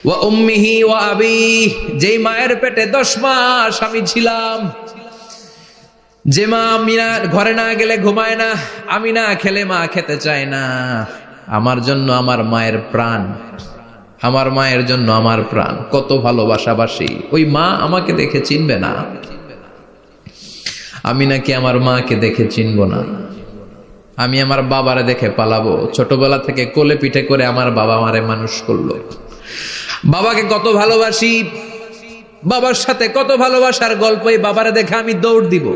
ওয়া উম্মিহি ওয়া আবিহি, যেই মায়ের পেটে 10 মাস আমি ছিলাম, যে মা আমি না ঘরে না গেলে ঘুমায় না, আমি না খেলে মা খেতে চায় না, আমার জন্য আমার মায়ের প্রাণ, আমার মায়ের জন্য আমার প্রাণ, কত ভালোবাসাবাসী। ওই মা আমাকে দেখে চিনবে না, আমি নাকি আমার মাকে দেখে চিনব না। আমি আমার বাবারে দেখে পালাবো। ছোটবেলা থেকে কোলে পিঠে করে আমার বাবা আমারে মানুষ করলো। বাবাকে কত ভালোবাসি, বাবার সাথে কত ভালোবাসার গল্প, এই বাবারে দেখে আমি দৌড় দিব,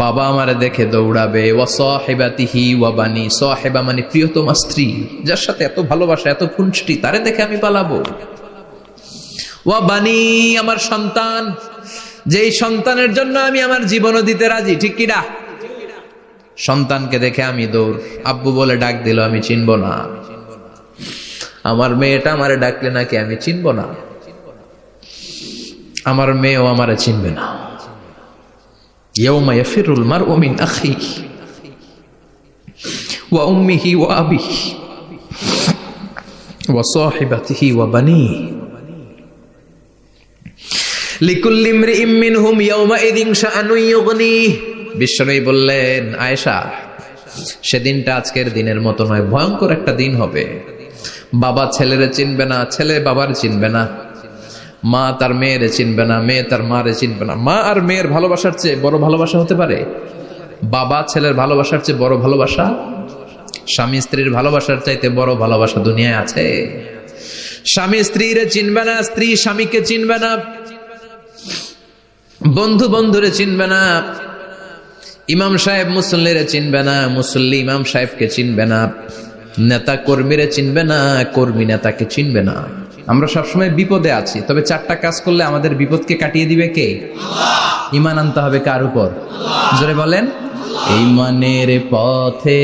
বাবা আমারে দেখে দৌড়াবে। ওয়া সাহিবাতিহি ওয়া বানি, সাহিবা মানে প্রিয়তমা স্ত্রী, যার সাথে এত ভালোবাসা এত খুনসুটি, তারে দেখে আমি পালাবো। ওয়া বানি, আমার সন্তান, যেই সন্তানের জন্য আমি আমার জীবনও দিতে রাজি, ঠিক কিনা? সন্তানকে দেখে আমি দৌড়। আব্বু বলে ডাক দিল, আমি চিনব না। আমার মেয়েটা আমারে ডাকলে নাকি আমি চিনব না, আমার মেয়েও আমারে চিনবে না। ইয়াউমা ইয়াফিরুল মারউ মিন আখিহি ওয়া উম্মিহি ওয়া আবিহি ওয়া সাহিবাতিহি ওয়া বানিহি লিকুল্লি ইমরিইম মিনহুম ইয়াউমাইযিন শাআনুন ইউগনিহি। বিশ্বনবী বললেন, আয়েশা, সেদিনটা আজকের দিনের মতো নয়, ভয়ঙ্কর একটা দিন হবে। বাবা ছেলেরে চিনবে না, ছেলে বাবার চিনবে না, মা তার মেয়েরে চিনবে না, মেয়ে তার মারে চিনবে না। মা আর মেয়ের ভালোবাসার চেয়ে বড় ভালোবাসা হতে পারে? বাবা ছেলের ভালোবাসার চেয়ে বড় ভালোবাসা? স্বামী স্ত্রীর ভালোবাসার চাইতে বড় ভালোবাসা দুনিয়ায় আছে? স্বামী স্ত্রীরে চিনবে না, স্ত্রী স্বামীকে চিনবে না, বন্ধু বন্ধুরে চিনবে না, ইমাম সাহেব মুসল্লিরে চিনবে না, মুসল্লি ইমাম সাহেবকে চিনবে না, নেতা কর্মীরে চিনবে না, কর্মী নেতাকে চিনবে না। আমরা সবসময় বিপদে আছি, তবে 4টা কাজ করলে আমাদের বিপদকে কাটিয়ে দিবে কে? আল্লাহ। ঈমান আনতে হবে কার উপর? জোরে বলেন। ঈমানের পথে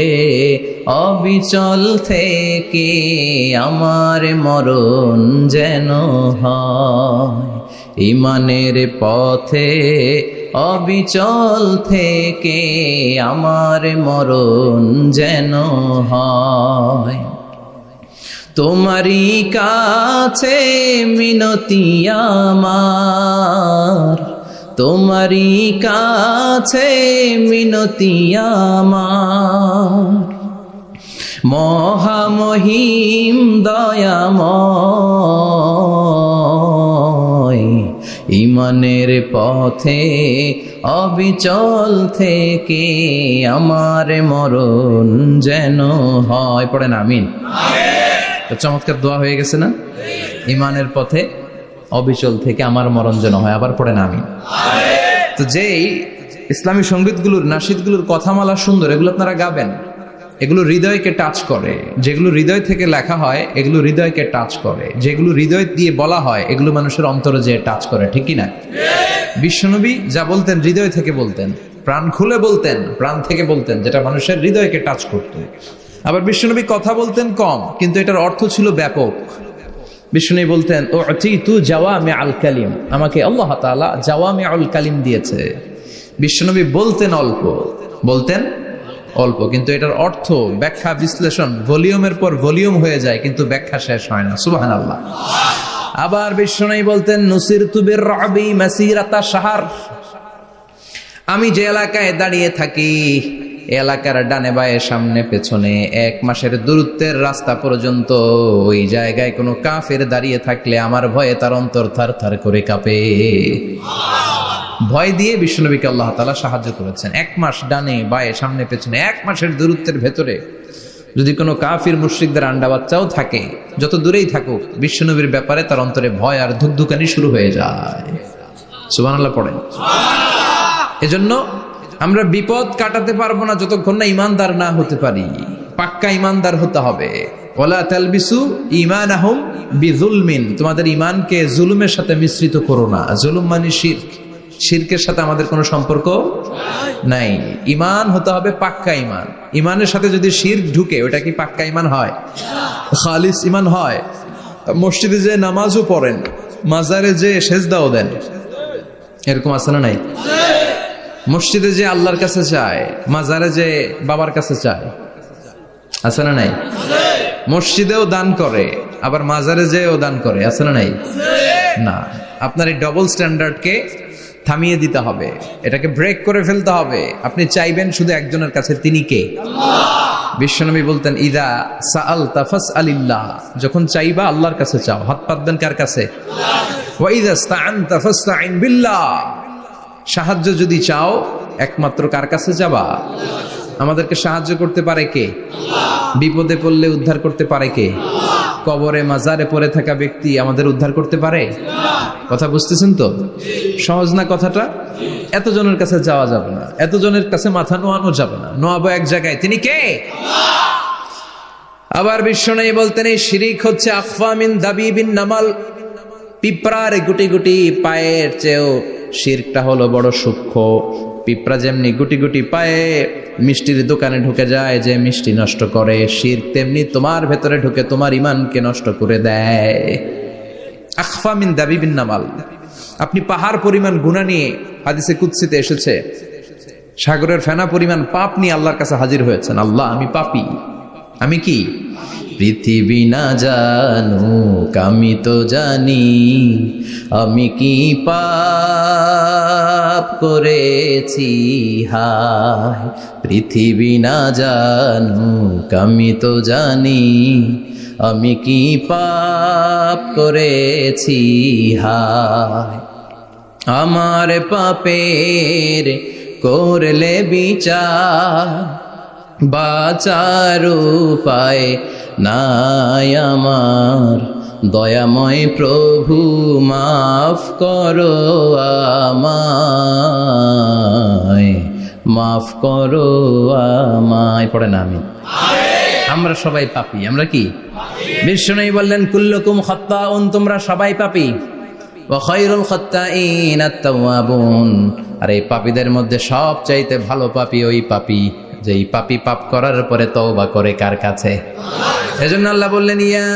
অবিচল থেকে আমার মরণ যেন হয়, ঈমানের পথে অবিচল থেকে আমার মরণ যেন হয়। তোমারই কাছে মিনতি আমার, তোমারই কাছে মিনতি আমার, মহামহিম দয়াময়, ঈমানের পথে অবিচল থেকে আমার মরণ যেন হয়। পড়েন আমিন। চমৎকার দোয়া হয়ে গেছে না? ঈমানের পথে অবিচল থেকে আমার মরণ যেন হয়। আবার পড়েন আমিন। তো যেই ইসলামী সঙ্গীতগুলোর, নাশিদগুলোর কথামালা সুন্দর, এগুলো আপনারা গাবেন, এগুলো হৃদয়কে টাচ করে। যেগুলো হৃদয় থেকে লেখা হয় এগুলো হৃদয়কে টাচ করে, যেগুলো হৃদয় দিয়ে বলা হয় এগুলো মানুষের অন্তরে যে টাচ করে, ঠিক কি না? বিশ্বনবী যা বলতেন হৃদয় থেকে বলতেন, প্রাণ খুলে বলতেন, প্রাণ থেকে বলতেন, যেটা মানুষের হৃদয়কে টাচ করত। আবার বিশ্বনবী কথা বলতেন কম, কিন্তু এটার অর্থ ছিল ব্যাপক। বিশ্বনবী বলতেন, ও তু জাওয়ামি আল কালিম, আমাকে আল্লাহ তাআলা জাওয়ামি আল কালিম দিয়েছে। বিশ্বনবী বলতেন অল্প, বলতেন অল্প, কিন্তু এটার অর্থ, ব্যাখ্যা, বিশ্লেষণ ভলিউমের পর ভলিউম হয়ে যায়, কিন্তু ব্যাখ্যা শেষ হয় না। সুবহানাল্লাহ। আবার বিশ্বনবী বলতেন, নুসিরতু বির-রা'বি মাসিরাতা শাহর, আমি যে এলাকায় দাঁড়িয়ে থাকি এলাকার ডানে বায়ে সামনে পেছনে 1 মাসের দূরত্বের রাস্তা পর্যন্ত ওই জায়গায় কোনো কাফের দাঁড়িয়ে থাকলে আমার ভয়ে তার অন্তর থার-থার করে কাঁপে। ভয় দিয়ে বিশ্বনবীকে আল্লাহ তাআলা সাহায্য করেছেন। 1 মাস ডানে বায়ে সামনে পেছনে 1 মাসের দূরত্বের ভেতরে যদি কোনো কাফির মুশরিকদের আন্ডা বাচ্চাও থাকে, যত দূরেই থাকুক, বিশ্বনবীর ব্যাপারে তার অন্তরে ভয় আর ধুকধুকানি শুরু হয়ে যায়। সুবহানাল্লাহ পড়েন। এজন্য আমরা বিপদ কাটাতে পারবো না যতক্ষণ না ঈমানদার না হতে পারি। পাক্কা ঈমানদার হতে হবে। ওয়ালা তালবিসু ঈমানাহুম বিযুলমিন, তোমাদের ঈমানকে জুলুমের সাথে মিশ্রিত করো না। জুলুম মানে শিরক, শিরকের সাথে আমাদের কোনো সম্পর্ক নাই। ঈমান হতে হবে পাক্কা ঈমান। ঈমানের সাথে যদি শিরক ঢুকে, ওটা কি পাক্কা ঈমান হয়? খালিস ঈমান হয়? মসজিদে যে নামাজও পড়েন, মাজারে যে সেজদাও দেন, এরকম আছে না নাই? মসজিদে যে আল্লাহর কাছে চায়, মাজারে যে বাবার কাছে চায়, আছে না নাই? মসজিদেও দান করে, আবার মাজারে যেও দান করে, আছে না নাই? না, আপনার এই ডবল স্ট্যান্ডার্ডকে থামিয়ে দিতে হবে, এটাকে ব্রেক করে ফেলতে হবে। আপনি চাইবেন শুধু একজনের কাছে, তিনি কে? বিশ্বনবী বলতেন, ইদা সাআলতা ফাসআলিল্লাহ, যখন চাইবা আল্লাহর কাছে চাও। হাত পাতবেন কার কাছে? ওয়া ইদা ইসতাআনতা ফাসতাইন বিল্লাহ, সাহায্য যদি চাও একমাত্র কার কাছে যাবা? আমাদেরকে সাহায্য করতে পারে কে? বিপদে পড়লে উদ্ধার করতে পারে কে? কবরে মাজারে পড়ে থাকা ব্যক্তি আমাদের উদ্ধার করতে পারে? কথা বুঝতেছেন তো? সহজ না কথাটা? এতজনের কাছে যাওয়া যাবে না, এতজনের কাছে মাথা নোয়ানো যাবে না, নোয়াবো এক জায়গায়, তিনি কে? আবার বিশ্বনবী বলতেন, এই শিরিক হচ্ছে আখফা মিন দাবিবিন নামাল, পিঁপড়ার গুটি গুটি পায়ের চেয়েও শিরকটা হলো বড় সূক্ষ্ম। পিঁপড়া যেমনি গুটি গুটি পায়ে মিষ্টির দোকানে ঢুকে যায়, যে মিষ্টি নষ্ট করে, শিরক তেমনি তোমার ভেতরে ঢুকে তোমার ঈমানকে নষ্ট করে দেয়। আখফা মিন দাবিবিন নামাল। আপনি পাহাড় পরিমাণ গুনাহ নিয়ে, হাদিসে কুদসিতে এসেছে, সাগরের ফেনা পরিমাণ পাপ নিয়ে আল্লাহর কাছে হাজির হয়েছেন। আল্লাহ, আমি পাপী, আমি কি? পৃথিবী না জানুক আমি তো জানি, আমি কি পাপ করেছি হায়। পৃথিবী না জানুক আমি তো জানি, আমি কি পাপ করেছি হায়। আমার পাপের করলে বিচার, বাঁচার উপায় নাই আমার। দয়াময় প্রভু মাফ করো আমায়, মাফ করো আমায়। পড়ে না আমি? আমরা সবাই পাপী। আমরা কি? বিশ্বনবী বললেন, কুল্লুকুম খাত্তাউন, তোমরা সবাই পাপী। ওয়া খায়রুল খাত্তাইন আত-তাওয়াবুন, আর এই পাপীদের মধ্যে সবচাইতে ভালো পাপী ওই পাপী যেই পাপী পাপ করার পরে তওবা করে কার কাছে? এজন্য আল্লাহ বললেন, ইয়া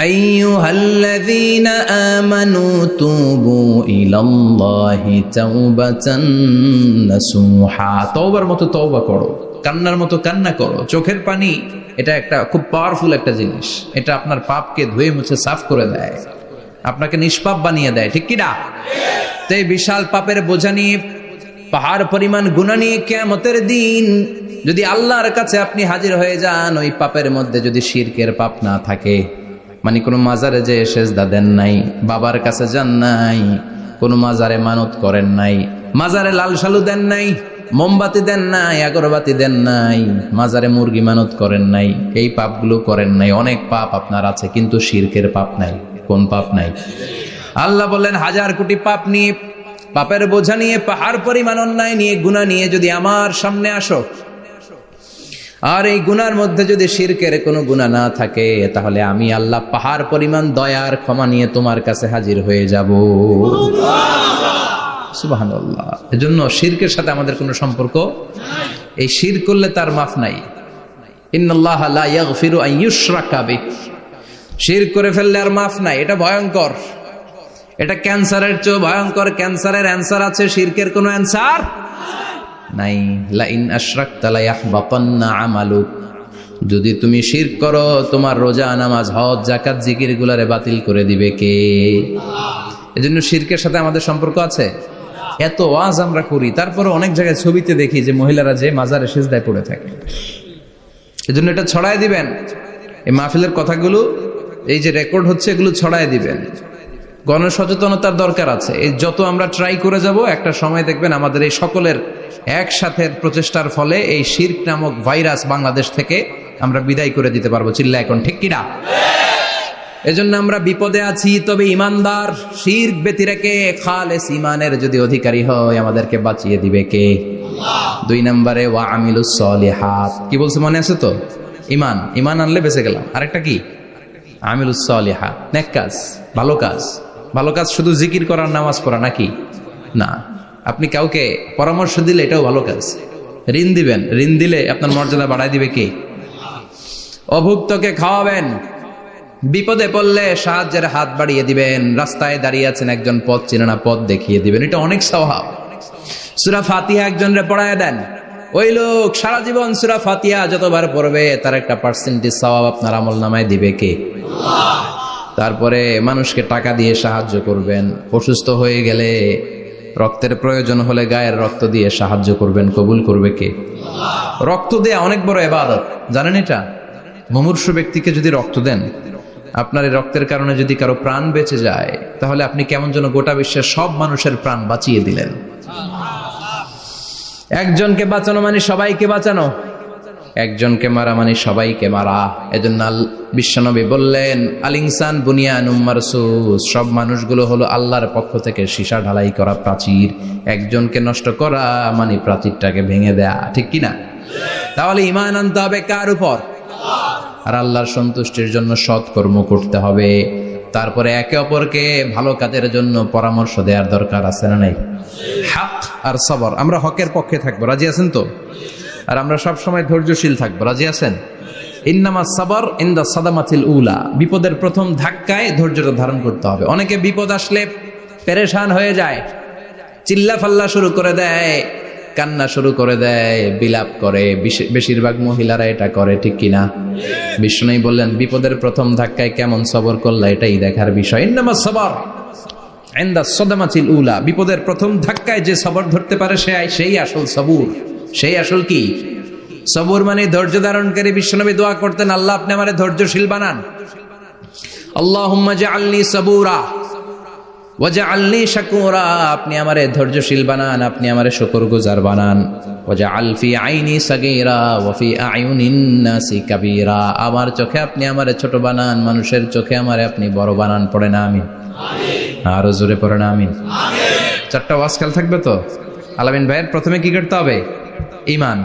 আইয়ুহাল্লাযীনা আমানু তুবু ইলাল্লাহি তাওবাতান নাসুহা, তওবার মতো তওবা করো, কান্নার মতো কান্না করো। চোখের পানি এটা একটা খুব পাওয়ারফুল একটা জিনিস, এটা আপনার পাপকে ধুয়ে মুছে সাফ করে দেয়, আপনাকে নিষ্পাপ বানিয়ে দেয়, ঠিক কি না? তো এই বিশাল পাপের বোঝা নিয়ে, পাহাড় পরিমাণ গুনাহ নিয়ে কিয়ামতের দিন যদি আল্লাহর কাছে আপনি হাজির হয়ে যান, ওই পাপের মধ্যে যদি শিরকের পাপ না থাকে, মানে কোনো মাজারে যে সেজদা দেন নাই, বাবার কাছে যান নাই, কোনো মাজারে মানত করেন নাই, মাজারে লাল শালু দেন নাই, মোমবাতি দেন নাই, আগরবাতি দেন নাই, মাজারে মুরগি মানত করেন নাই, এই পাপগুলো করেন নাই, অনেক পাপ আপনার আছে, কিন্তু শিরকের পাপ নাই। কোন পাপ নাই? আল্লাহ বললেন, হাজার কোটি পাপ নিয়ে, পাপের বোঝা নিয়ে, পাহাড় পরিমাণ অন্যায় নিয়ে, গুনাহ নিয়ে যদি আমার সামনে আসো, আর এই গুনার মধ্যে যদি শিরকের কোনো গুনাহ না থাকে, তাহলে আমি আল্লাহ পাহাড় পরিমাণ দয়ার ক্ষমা নিয়ে তোমার কাছে হাজির হয়ে যাব। সুবহানাল্লাহ। এজন্য শিরকের সাথে আমাদের কোনো সম্পর্ক, এই শিরক করলে তার মাফ নাই। ইন্নাল্লাহা লা ইয়াগফিরু আন ইউশরাকা বিহি, শিরক করে ফেললে আর মাফ নাই। এটা ভয়ঙ্কর, এটা ক্যান্সারের চেয়ে ভয়ঙ্কর। ক্যান্সারের অ্যান্সার আছে, শিরকের কোনো অ্যান্সার নাই। লা ইন আশরাকতা লা ইয়াহবাতান্না আমালুক, যদি তুমি শিরক করো, তোমার রোজা, নামাজ, হজ, যাকাত, জিকির গুলারে বাতিল করে দিবে কে? এজন্য শিরকের সাথে আমাদের সম্পর্ক আছে। এত ওয়াজ আমরা করি, তারপরে অনেক জায়গায় ছবিতে দেখি যে মহিলারা যে মাজারে সিজদায় পড়ে থাকে। এজন্য এটা ছড়ায় দিবেন, এই মাহফিলের কথাগুলো, এই যে রেকর্ড হচ্ছে, এগুলো ছড়ায় দিবেন। গণসচেতনতার দরকার আছে। এই যত আমরা ট্রাই করে যাব, একটা সময় দেখবেন আমাদের এই সকলের একসাথে প্রচেষ্টার ফলে এই শিরক নামক ভাইরাস বাংলাদেশ থেকে আমরা বিদায় করে দিতে পারবো। চিল্লা এখন, ঠিক কিনা? এজন্য আমরা বিপদে আছি, তবে ইমানদার, শিরক ব্যতি রেখে খালেস ইমানের যদি অধিকারী হয়, আমাদেরকে বাঁচিয়ে দিবে কে? দুই নম্বরে ওয়া আমিলুস সলিহাত, কি বলছে মনে আছে তো? ইমান, ইমান আনলে বেঁচে গেলাম। আরেকটা কি? আমিলুস সলিহাত, নেক কাজ, ভালো কাজ। ভালো কাজ শুধু জিকির করার, নামাজ পড়া নাকি? না। আপনি কাউকে পরামর্শ দিলে এটাও ভালো কাজ। ঋণ দিবেন, ঋণ দিলে আপনার মর্যাদা বাড়ায় দিবে কে? অভুক্তকে খাওয়াবেন, বিপদে পড়লে সাহায্যের হাত বাড়িয়ে দিবেন, রাস্তায় দাঁড়িয়ে আছেন একজন, পথ চেনে না, পথ দেখিয়ে দিবেন, এটা অনেক সওয়াব। সূরা ফাতিহা একজনরে পড়ায় দেন, ওই লোক সারা জীবন সূরা ফাতিহা যতবার পড়বে তার একটা পার্সেন্টেজ সওয়াব আপনার আমলনামায় দিবে কে? তারপরে মানুষকে টাকা দিয়ে সাহায্য করবেন, অসুস্থ হয়ে গেলে রক্তের প্রয়োজন হলে গায়ের রক্ত দিয়ে সাহায্য করবেন, কবুল করবে কে? রক্ত দেয়া অনেক বড় ইবাদত, জানেন এটা? মুমূর্ষু ব্যক্তিকে যদি রক্ত দেন, আপনার এই রক্তের কারণে যদি কারো প্রাণ বেঁচে যায়, তাহলে আপনি কেমন যেন গোটা বিশ্বের সব মানুষের প্রাণ বাঁচিয়ে দিলেন। একজনকে বাঁচানো মানে সবাইকে বাঁচানো, একজনকে মারা মানে সবাইকে মারা। এজন্য বিশ্বনবী বললেন, আল ইনসান বুনিয়ানুম মারসুস, সব মানুষগুলো হলো আল্লাহর পক্ষ থেকে সীসা ঢালাই করা প্রাচীর। একজনকে নষ্ট করা মানে প্রাচীরটাকে ভেঙে দেয়া, ঠিক কিনা? তাহলে ঈমান আনতে হবে কার উপর? আর আল্লাহর সন্তুষ্টির জন্য সৎ কর্ম করতে হবে। তারপরে একে অপরকে ভালো কাজের জন্য পরামর্শ দেওয়ার দরকার আছে না নাই? হক আর সবর, আমরা হকের পক্ষে থাকবো, রাজি আছেন তো? আর আমরা সব সময় ধৈর্যশীল থাকবো, রাজি আছেন? ইন্নামা সাবর ইনদা সাদামাতিল উলা, বিপদের প্রথম ধাক্কায় ধৈর্যটা ধারণ করতে হবে। অনেকে বিপদ আসলে পেরেশান হয়ে যায়, চিল্লা ফাল্লা শুরু করে দেয়, কান্না শুরু করে দেয়, বিলাপ করে। বেশিরভাগ মহিলারা এটা করে, ঠিক কিনা? বিষ্ণু বললেন, বিপদের প্রথম ধাক্কায় কেমন সবর করলা এটাই দেখার বিষয়। ইন্নামা সাবর ইনদা সাদামাতিল উলা, বিপদের প্রথম ধাক্কায় যে সবর ধরতে পারে সেই আসল সবুর, সেই আসল কি সবুর মানে ধৈর্য ধারণকারী। বিশ্বনবী দোয়া করতেন, আল্লাহ আপনি আমারে ধৈর্যশীল বানান। আল্লাহুম্মা জাআলনি সাবুরা ওয়াজআলনি শাকুরা, আপনি আমারে ধৈর্যশীল বানান, আপনি আমারে শুকরগুজার বানান। ওয়াজআল ফি আইনি সাগীরা ওয়া ফি আয়ুনিন নাসি কাবীরা, আমার চোখে আপনি আমারে ছোট বানান, মানুষের চোখে আমারে আপনি বড় বানান। পড়েন আমিন। আরো জোরে পড়েন আমিন। চারটা ওয়াজ খেয়াল থাকবে তো? আলামিন ভাইয়ের প্রথমে কি করতে হবে? ঈমান,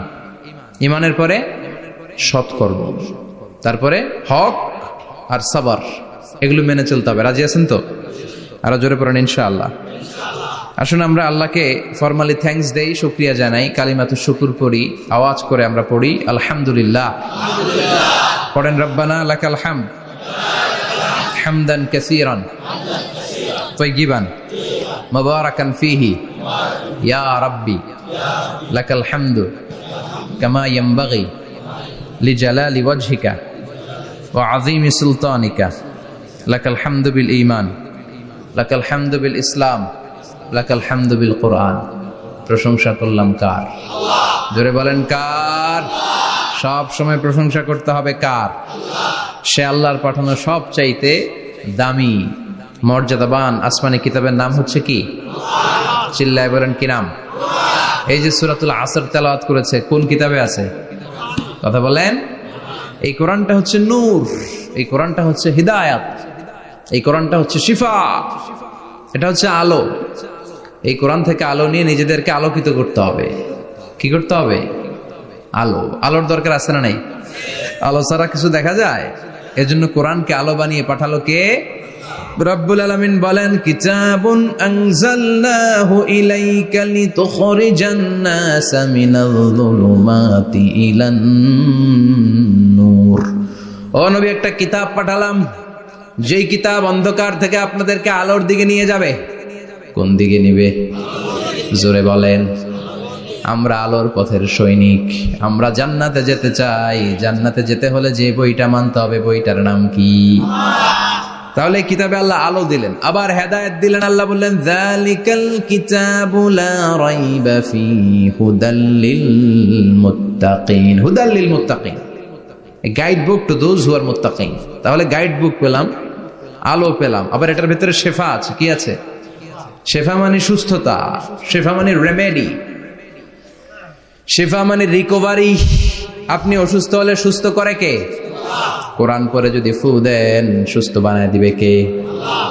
ঈমানের পরে সৎকর্ম, তারপরে হক আর সবর, এগুলো মেনে চলতে হবে। রাজি আছেন তো? আরো জোরে পড়েন ইনশাআল্লাহ। আসুন আমরা আল্লাহকে ফরমালি থ্যাঙ্কস দেই, শুকরিয়া জানাই, কালিমাতুশ শুকুর পড়ি, আওয়াজ করে আমরা পড়ি আলহামদুলিল্লাহ। পড়েন রব্বানা লাকাল হামদ হামদান কাসীরান তাইয়িবান মুবারাকান ফীহি ইয়া রাব্বি লাকাল হামদু কামা ইয়ানবাগি লিজালালি ওয়াজহিকা ওয়া আযীমি সুলতানিকা লাকাল হামদু বিল ঈমান লাকাল হামদু বিল ইসলাম লাকাল হামদু বিল কুরআন। প্রশংসা করলাম কার? জোরে বলেন কার? সব সময় প্রশংসা করতে হবে কার? সে আল্লাহর পাঠানো সব চাইতে দামি মর্যাদাবান আসমানি কিতাবের নাম হচ্ছে কি? চিল্লায় বলেন কি নাম? এই যে সূরাতুল আসর তেলাওয়াত করেছে, কোন কিতাবে আছে? কথা বলেন। এই কোরআনটা হচ্ছে নূর, এই কোরআনটা হচ্ছে হিদায়াত, এই কোরআনটা হচ্ছে শিফা, এটা হচ্ছে আলো। এই কোরআন থেকে আলো নিয়ে নিজেদেরকে আলোকিত করতে হবে। কি করতে হবে? আলো। আলোর দরকার আছে না নাই? আলো ছাড়া কিছু দেখা যায়? এজন্য কোরআনকে আলো বানিয়ে পাঠালো কে? রব্বুল আলামিন বলেন, কিতাবুন আনজালনাহু ইলাইকা লিতুখরিজান নাসা মিনাল যুলুমাতি ইলান নূর। ও নবী, একটা কিতাব পাঠালাম, যেই কিতাব অন্ধকার থেকে আপনাদেরকে আলোর দিকে নিয়ে যাবে। কোন দিকে নিবে? জোরে বলেন। আমরা আলোর পথের সৈনিক, আমরা জান্নাতে যেতে চাই। জান্নাতে যেতে হলে যে বইটা মানতে হবে, বইটার নাম কি? তাহলে কিতাবে আল্লাহ আলো দিলেন, আবার হেদায়েত দিলেন। আল্লাহ বললেন, যালিকাল কিতাবু লা রাইবা ফীহি হুদাল লিল মুত্তাকিন। হুদাল লিল মুত্তাকিন, a guide book to those who are muttaqin। তাহলে গাইড বুক পেলাম, আলো পেলাম, আবার এটার ভিতরে শেফা আছে। কি আছে? শেফা মানে সুস্থতা, শেফা মানে রেমেডি, শেফা মানে রিকভারি। আপনি অসুস্থ হলে সুস্থ করে কে? কোরআন পরে যদি ফু দেন, সুস্থ বানায় দিবে কে?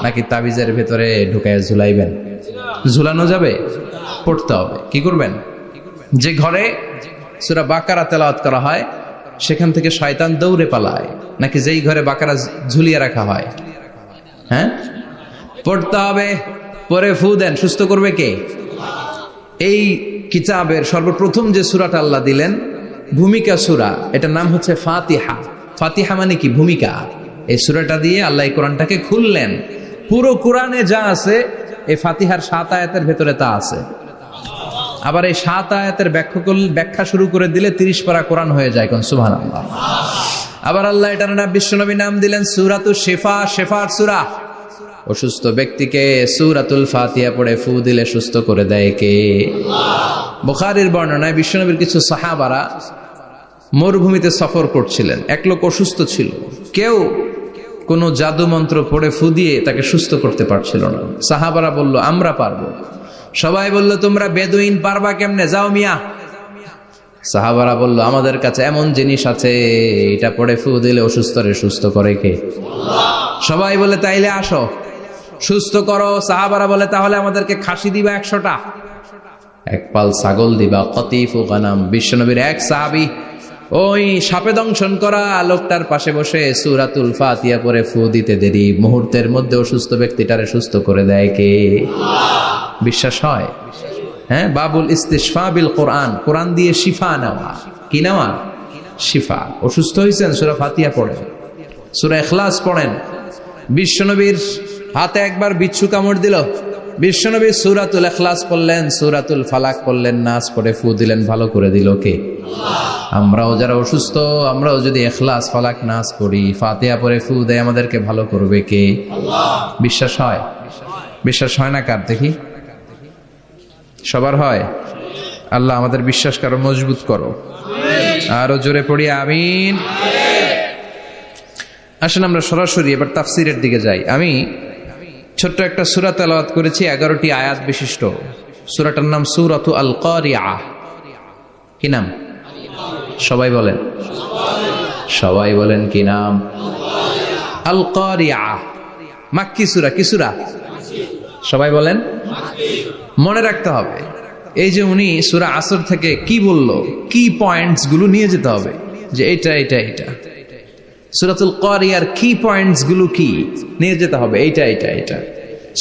নাকি তাবিজের ভেতরে ঢুকায় ঝুলাইবেন? ঝুলানো যাবে? পড়তে হবে। কি করবেন? যে ঘরে সূরা বাকারা তেলাওয়াত করা হয় সেখান থেকে শয়তান দৌড়ে পালায়, নাকি যেই ঘরে বাকারা ঝুলিয়ে রাখা হয়? হ্যাঁ, পড়তে হবে। পরে ফু দেন, সুস্থ করবে কে? এই কিতাবের সর্বপ্রথম যে সূরাটা আল্লাহ দিলেন, ভূমিকা সূরা, এটার নাম হচ্ছে ফাতিহা। ফাতিহা মানে কি? ভূমিকা। এই সূরাটা দিয়ে আল্লাহ এই কোরআনটাকে খুললেন। পুরো কোরআনে যা আছে এই ফাতিহার 7 আয়াতের ভেতরে তা আছে। আবার এই 7 আয়াতের ব্যাখ্যা শুরু করে দিলে 30 পারা কোরআন হয়ে যায়। কোন সুবহানাল্লাহ। আবার আল্লাহ এটার নাম বিশ্বনবী নাম দিলেন সূরাতুশ শিফা, শিফার সূরা। অসুস্থ ব্যক্তিকে সূরাতুল ফাতিহা পড়ে ফু দিলে সুস্থ করে দেয় কে? বুখারীর বর্ণনায় বিশ্বনবীর কিছু সাহাবারা মরুভূমিতে সফর করছিলেন। এক লোক অসুস্থ ছিল, কেউ কোনো জাদু মন্ত্র পড়ে ফু দিয়ে তাকে সুস্থ করতে পারছিল না। সাহাবারা বলল আমরা পারবো। সবাই বলল তোমরা বেদুইন, পারবা কেমনে? যাও মিয়া। সাহাবারা বলল আমাদের কাছে এমন জিনিস আছে, এটা পড়ে ফু দিলে অসুস্থরে সুস্থ করে কে? সবাই বলে তাইলে আসো সুস্থ করো। সাহাবারা বলে তাহলে আমাদেরকে খাসি দিবা 100টা, এক পাল ছাগল দিবা, কতিফু গানাম। বিশ্বনবীর এক সাহাবী ওই সাপে দংশন করা লোকটার পাশে বসে সূরাতুল ফাতিহা পড়ে ফু দিতে দেরি মুহূর্তের মধ্যে অসুস্থ ব্যক্তিটারে সুস্থ করে দেয় কে? বিশ্বাস হয়? হ্যাঁ, বাবুল ইস্তিশফা বিল কোরআন, কোরআন দিয়ে শিফা নেওয়া। কি নেওয়া? শিফা। অসুস্থ হয়েছেন, সূরা ফাতিহা পড়েন, সূরা ইখলাস পড়েন। বিশ্বনবীর হাতে একবার বিচ্ছু কামড় দিল, বিশ্বনবী সূরাতুল ইখলাস পড়লেন, সূরাতুল ফালাক পড়লেন, নাস পড়ে ফু দিলেন, ভালো করে দিল কে? আমরাও যারা অসুস্থ, আমরাও যদি ইখলাস ফালাক নাস পড়ি, ফাতিহা পড়ে ফু দেয়, আমাদেরকে ভালো করবে কে? বিশ্বাস হয়? বিশ্বাস হয় না কার? দেখি সবার হয়? আল্লাহ আমাদের বিশ্বাস করো, মজবুত করো। আরো জোরে পড়ি আমিন। আসেন আমরা সরাসরি এবার তাফসিরের দিকে যাই। আমি ছোট্ট একটা সূরা তেলাওয়াত করেছি, 11টি আয়াত বিশিষ্ট। সূরাটার নাম সূরাতু আল কারিয়া। কি নাম? সবাই বলেন, সবাই বলেন কি নাম? আল কারিয়া। মাক্কি সূরা। কি সূরা? সবাই বলেন। মনে রাখতে হবে, এই যে উনি সূরা আসর থেকে কি বলল, কি পয়েন্টস গুলো নিয়ে যেতে হবে, যে এটা এটা এটা। সূরাতুল কারিয়ার কি পয়েন্টস গুলো কি নিয়ে যেতে হবে, এইটা এটা এটা।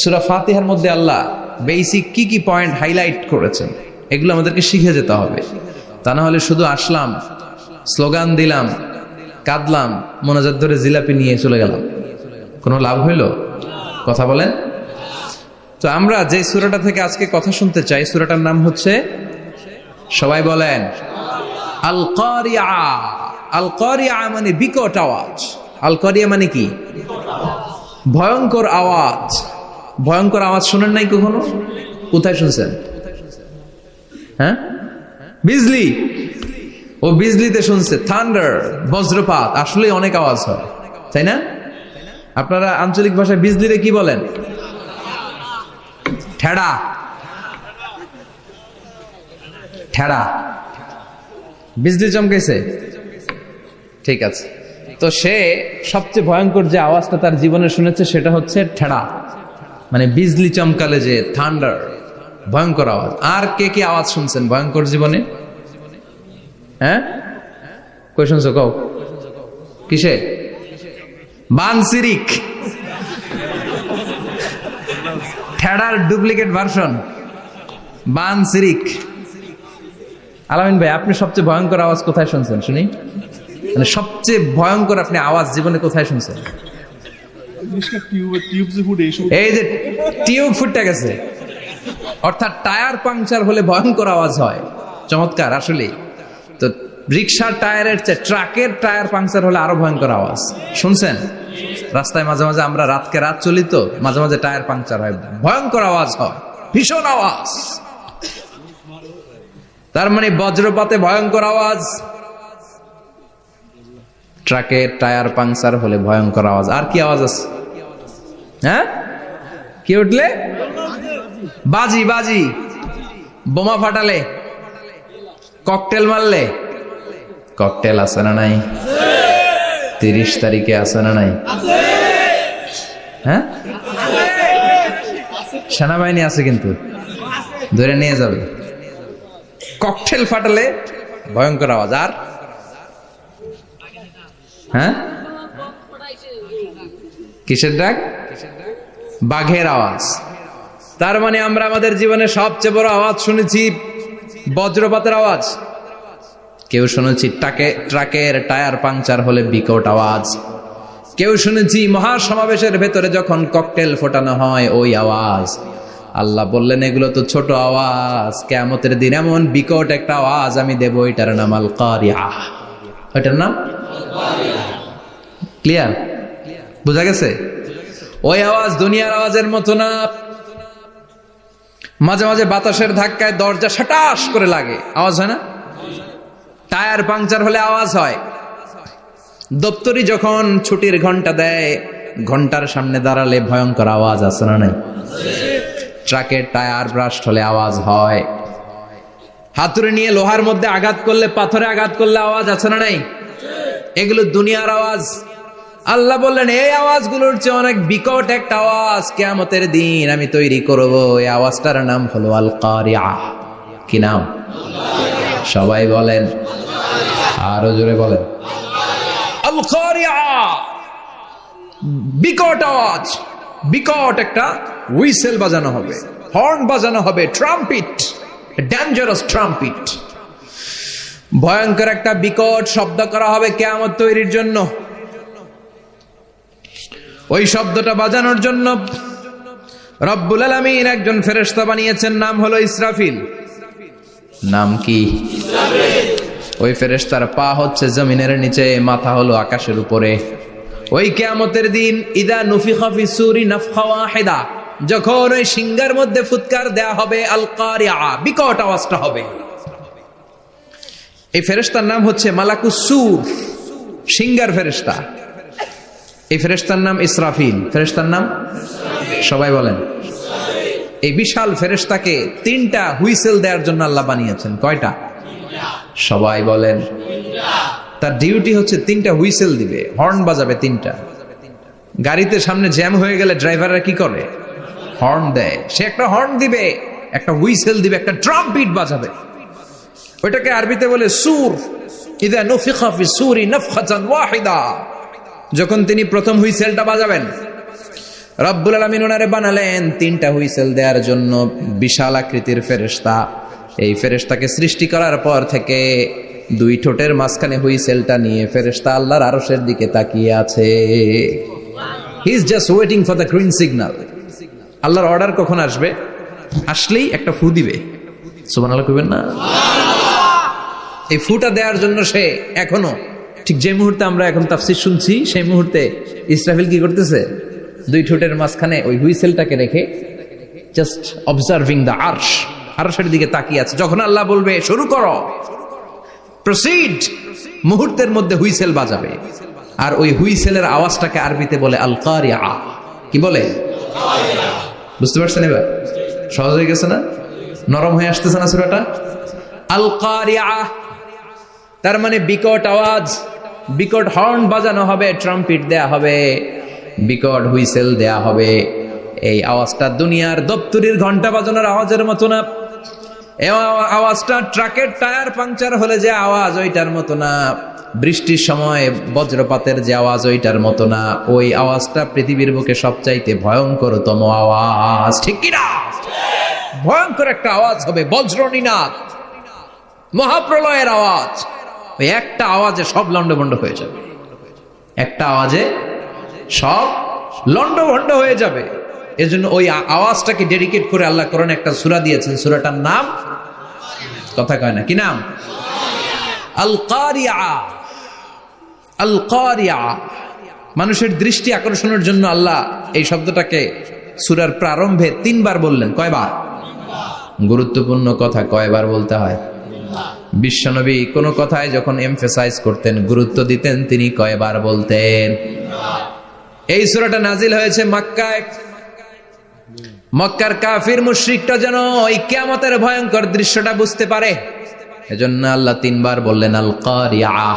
সূরা ফাতিহার মধ্যে আল্লাহ বেসিক কি কি পয়েন্ট হাইলাইট করেছেন, এগুলো আমাদেরকে শিখে যেতে হবে। তা না হলে শুধু আসলাম, স্লোগান দিলাম, কাঁদলাম, মোনাজাত ধরে জিলাপি নিয়ে চলে গেলাম, কোনো লাভ হইল? কথা বলেন। তো আমরা যে সূরাটা থেকে আজকে কথা শুনতে চাই, সূরাটার নাম হচ্ছে, সবাই বলেন, আল কারিয়া। আল কারিয়া মানে বিকট আওয়াজ। আল কারিয়া মানে কি? ভয়ঙ্কর আওয়াজ। ভয়ঙ্কর আওয়াজ শোনেন নাই কখনো? কোথায় শুনছেন? হ্যাঁ, বিজলি। ও বিজলিতে শুনছে, থান্ডার, বজ্রপাত। আসলে অনেক আওয়াজ হয়, তাই না? আপনারা আঞ্চলিক ভাষায় বিজলিতে কি বলেন? ঠেড়া। ঠেড়া। বিজলি চমকেছে, ঠিক আছে। তো সে সবচেয়ে ভয়ঙ্কর যে আওয়াজটা তার জীবনে শুনেছে সেটা হচ্ছে ঠেড়া, মানে বিজলি চমকালে যে থান্ডার, ভয়ঙ্কর আওয়াজ। আর কে কি আওয়াজ শুনছেন ভয়ঙ্কর জীবনে? হ্যাঁ, কই শুনছো? কও কিসে? বানসিরিক, ঠেড়ার ডুপ্লিকেট ভার্সন বানসিরিক। আলামিন ভাই, আপনি সবচেয়ে ভয়ঙ্কর আওয়াজ কোথায় শুনছেন শুনি? মানে সবচেয়ে ভয়ঙ্কর আপনি আওয়াজ জীবনে কোথায় শুনছেন? এই যে টিউব ফুটে গেছে, অর্থাৎ টায়ার পাংচার হলে ভয়ঙ্কর আওয়াজ হয়। চমৎকার। আসলে তো রিক্সার টায়ারের চেয়ে ট্রাকের টায়ার পাংচার হলে আরো ভয়ঙ্কর আওয়াজ শুনছেন? রাস্তায় মাঝে মাঝে আমরা রাতকে রাত চলি, তো মাঝে মাঝে টায়ার পাংচার হয়, ভয়ঙ্কর আওয়াজ হয়, ভীষণ আওয়াজ। তার মানে বজ্রপাতে ভয়ঙ্কর আওয়াজ, ট্রাকের টায়ার পাংচার হলে ভয়ঙ্কর আওয়াজ। আর কি আওয়াজ আছে? হ্যাঁ, কি উঠলে? বাজি। বাজি, বোমা ফাটালে, ককটেল মারলে। ককটেল আছে না নাই? 30 তারিখে আছে না নাই? হ্যাঁ, সেনাবাহিনী আছে কিন্তু ধরে নিয়ে যাবে। ককটেল ফাটালে ভয়ঙ্কর আওয়াজ। আর হ্যাঁ, কিসের ডাক? বাঘের আওয়াজ। তার মানে আমরা আমাদের জীবনে সবচেয়ে বড় আওয়াজ শুনেছি বজ্রপাতের আওয়াজ। কেউ শুনেছি ট্রাকের টায়ার পাংচার হলে বিকট আওয়াজ। কেউ শুনেছি মহাসমাবেশের ভেতরে যখন ককটেল ফোটানো হয় ওই আওয়াজ। আল্লাহ বললেন এগুলো তো ছোট আওয়াজ, কিয়ামতের দিন এমন বিকট একটা আওয়াজ আমি দেব, এটার নাম আল কারিআহ। ওইটার নাম ক্লিয়ার, বুঝা গেছে? ওই আওয়াজ দুনিয়ার আওয়াজের মতো না। মাঝে মাঝে বাতাসের ধাক্কায় দরজা সাটাস করে লাগে, আওয়াজ হয় না? টায়ার পাংচার হলে আওয়াজ হয়। দপ্তরি যখন ছুটির ঘন্টা দেয়, ঘন্টার সামনে দাঁড়ালে ভয়ঙ্কর আওয়াজ আছে না নাই? ট্রাকের টায়ার ব্রাস্ট হলে আওয়াজ হয়। হাতুড়ি নিয়ে লোহার মধ্যে আঘাত করলে, পাথরে আঘাত করলে আওয়াজ আছে না নাই? এগুলো দুনিয়ার আওয়াজ। আল্লাহ বললেন এই আওয়াজগুলোর চেয়ে অনেক বিকট একটা আওয়াজ কিয়ামতের দিন আমি তৈরি করব। এই আওয়াজটার নাম হলো আল কারিআহ। কি নাম? সবাই বলেন, আরো জোরে বলেন, আল কারিআহ। বিকট আওয়াজ, বিকট একটা হুইসেল বাজানো হবে, হর্ন বাজানো হবে, ট্রাম্পিট, ডেঞ্জারাস ট্রাম্পিট। ভয়ঙ্কর একটা বিকট শব্দ করা হবে কিয়ামত তৈরির জন্য। ওই শব্দটা বাজানোর জন্য রব্বুল আলামিন একজন ফেরেশতা বানিয়েছেন, নাম হলো ইসরাফিল। নাম কি? ওই ফেরেশতার পা হচ্ছে জমিনের নিচে, মাথা হলো আকাশের উপরে। ওই কিয়ামতের দিন ইদা নুফিখা ফিস সূরি নাফখা ওয়াহিদা, যখন ওই সিংহার মধ্যে ফুৎকার দেয়া হবে, আল কারিআহ, বিকট আওয়াজটা হবে। এই ফেরেশতার নাম হচ্ছে মালাকুস সূর, সিংহার ফেরেশতা। এই ফেরেশতার নাম ইসরাফিল। ফেরেশতার নাম সবাই বলেন। এই বিশাল ফেরেশতাকে 3টা হুইসেল দেওয়ার জন্য আল্লাহ বানিয়েছেন। কয়টা? সবাই বলেন। তার ডিউটি হচ্ছে 3টা হুইসেল দিবে, হর্ন বাজাবে 3টা। গাড়িতে সামনে জ্যাম হয়ে গেলে ড্রাইভাররা কি করে? হর্ন দেয়। সে একটা হর্ন দিবে, একটা হুইসেল দিবে, একটা ট্রাম্পিট বাজাবে। ওইটাকে আরবিতে বলে সুর। ইদা নুফিখা ফিস সূরি নাফখাতান ওয়াহিদা, যখন তিনি প্রথম হুইসেলটা বাজাবেন, রব্বুল আলামিন ওনারে বানালেন 3টা হুইসেল দেওয়ার জন্য। বিশাল আকৃতির ফেরেশতা। এই ফেরেশতাকে সৃষ্টি করার পর থেকে 2 ঠোঁটের মাঝখানে হুইসেলটা নিয়ে ফেরেশতা আল্লাহর আরশের দিকে তাকিয়ে আছে। He is just waiting for the green signal. আল্লাহর অর্ডার কখন আসবে, আসলেই একটা ফু দিবে। সুবহানাল্লাহ কইবেন না? এই ফুটা দেওয়ার জন্য সে এখনো, ঠিক যে মুহূর্তে আমরা এখন তাফসীর শুনছি, সেই মুহূর্তে ইসরাফিল কি করতেছে? 2 ঠোঁটের মাঝখানে ওই হুইসেলটাকে রেখে জাস্ট অবজার্ভিং দ্য আরশ, আরশের দিকে তাকিয়ে আছে। যখন আল্লাহ বলবে শুরু করো, প্রসিড, মুহূর্তের মধ্যে হুইসেল বাজাবে। আর ওই হুইসেলের আওয়াজটাকে আরবিতে বলে আল কারিআহ। কি বলে? বুঝতে পারছেন এবার? সহজ হয়ে গেছে না? নরম হয়ে আসতেছে না সূরাটা? আল কারিআহ তার মানে বিকট আওয়াজ, বিকট হর্ন বাজানো হবে, ট্রাম্পিট দেয়া হবে, বিকট হুইসেল দেয়া হবে। এই আওয়াজটা দুনিয়ার দপ্তরির ঘন্টা বাজানোর আওয়াজের মতো না। এই আওয়াজটা ট্রাকের টায়ার পাংচার হলে যে আওয়াজ, ওইটার মতো না। বৃষ্টির সময় বজ্রপাতের যে আওয়াজ, ওইটার মতো না। ওই আওয়াজটা পৃথিবীর বুকে সবচাইতে ভয়ঙ্করতম আওয়াজ। ঠিক কিনা? ভয়ঙ্কর একটা আওয়াজ হবে, বজ্রনিনাদ, মহাপ্রলয়ের আওয়াজ। ওই একটা আওয়াজে সব লন্ডভন্ড হয়ে যাবে। একটা আওয়াজে সব লন্ডভন্ড হয়ে যাবে। এজন্য ওই আওয়াজটাকে ডেডিকেট করে আল্লাহ কোরআনে একটা সূরা দিয়েছেন। সূরাটার নাম, কথা কয় না, কি নাম? আল কারিআহ। আল কারিআহ। মানুষের দৃষ্টি আকর্ষণের জন্য আল্লাহ এই শব্দটাকে সূরার প্রারম্ভে 3 বার বললেন। কয়বার? গুরুত্বপূর্ণ কথা কয়বার বলতে হয়? বিশ্বনবী কোন কথায় যখন এমফেসাইজ করতেন, গুরুত্ব দিতেন, তিনি কয়বার বলতেন? এই সূরাটা নাজিল হয়েছে মক্কায়। মক্কার কাফির মুশরিকরা যেন ওই কিয়ামতের ভয়ঙ্কর দৃশ্যটা বুঝতে পারে, এজন্য আল্লাহ 3 বার বললেন আল কারিআহ,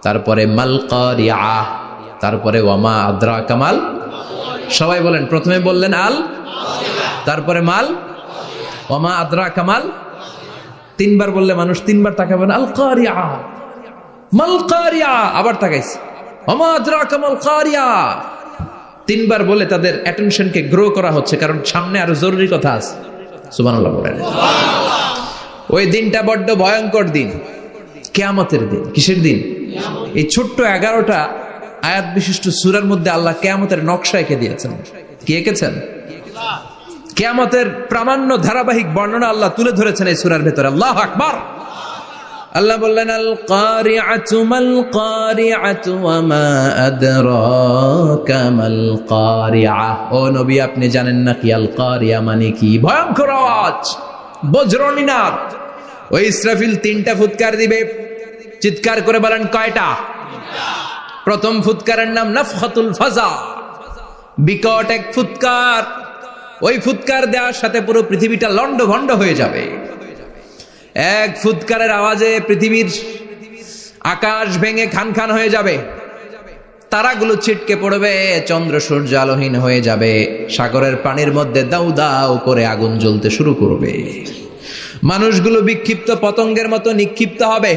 তারপরে মাল কারিআহ, তারপরে ওয়ামা আদরাকা মাল। সবাই বলেন। প্রথমে বললেন আল, তারপরে মাল, ওয়ামা আদরাকা মাল। 3 বার বললে মানুষ 3 বার তাকাবে না। আল কারিআহ, মাল কারিআহ, আবার তাকাইছে, ওয়ামা আদরাকা মাল কারিআহ। 3 বার বলে তাদের অ্যাটেনশনকে গ্রো করা হচ্ছে, কারণ সামনে আরো জরুরি কথা আছে। সুবহানাল্লাহ বলেন। ওই দিনটা বড্ড ভয়ঙ্কর দিন, কিয়ামতের দিন। কিসের দিন? এই ছোট্ট 11টা আয়াত বিশিষ্ট সূরার মধ্যে আল্লাহ কিয়ামতের নকশা এঁকে দিয়েছেন। কি এঁকেছেন? কিয়ামতের প্রামাণ্য ধারাবাহিক বর্ণনা আল্লাহ তুলে ধরেছেন এই সূরার ভেতরে। আল্লাহু আকবার। আল্লাহ বললেন আল কারিআতু মাল কারিআতু ওয়া মা আদরাকা মাল কারিআ। ও নবী, আপনি জানেন না কি আল কারিআ মানে কি? ভয়ঙ্কর আওয়াজ, বজ্রনিনাদ। ওই ইসরাফিল 3টা ফুৎকার দিবে। চিৎকার করে বলেন কয়টা? প্রথম ফুৎকারের নাম নাফখাতুল ফাজা, বিকট এক ফুৎকার। ওই ফুৎকার দেওয়ার সাথে পুরো পৃথিবীটা লন্ডভন্ড হয়ে যাবে। এক ফুৎকারের আওয়াজে পৃথিবীর আকাশ ভেঙে খান খান হয়ে যাবে, তারাগুলো ছিটকে পড়বে, চন্দ্র সূর্য আলোহীন হয়ে যাবে, সাগরের পানির মধ্যে দাউ দাউ করে আগুন জ্বলতে শুরু করবে, মানুষগুলো বিক্ষিপ্ত পতঙ্গের মতো নিক্ষিপ্ত হবে,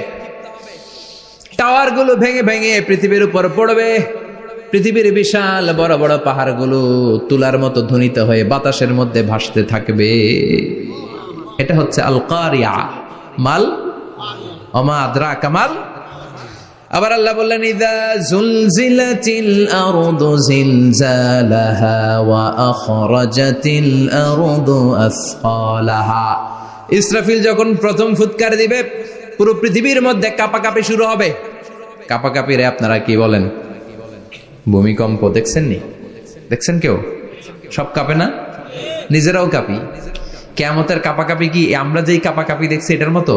টাওয়ারগুলো ভেঙে ভেঙে পৃথিবীর উপর পড়বে, পৃথিবীর বিশাল বড় বড় পাহাড়গুলো তুলার মতো ধ্বনিত হয়ে বাতাসের মধ্যে ভাসতে থাকবে। এটা হচ্ছে আল কারিআ। মাল ওমা আদরাকা মাল। আবার আল্লাহ বললেন ইযা যুলজিলাতিল আরদু জিলজালাহা ওয়া আখরাজাতিল আরদু আসকালাহা। ইসরাফিল যখন প্রথম ফুৎকার দিবে, পুরো পৃথিবীর মধ্যে কাঁপাকাঁপি শুরু হবে। কাঁপাকাঁপি রে আপনারা কি বলেন? ভূমিকম্প দেখছেন নি? দেখছেন কেউ? সব কাঁপে না? নিজেরাও কাঁপি। কিয়ামতের কাঁপাকাঁপি কি আমরা যেই কাঁপাকাঁপি দেখছি এটার মতো?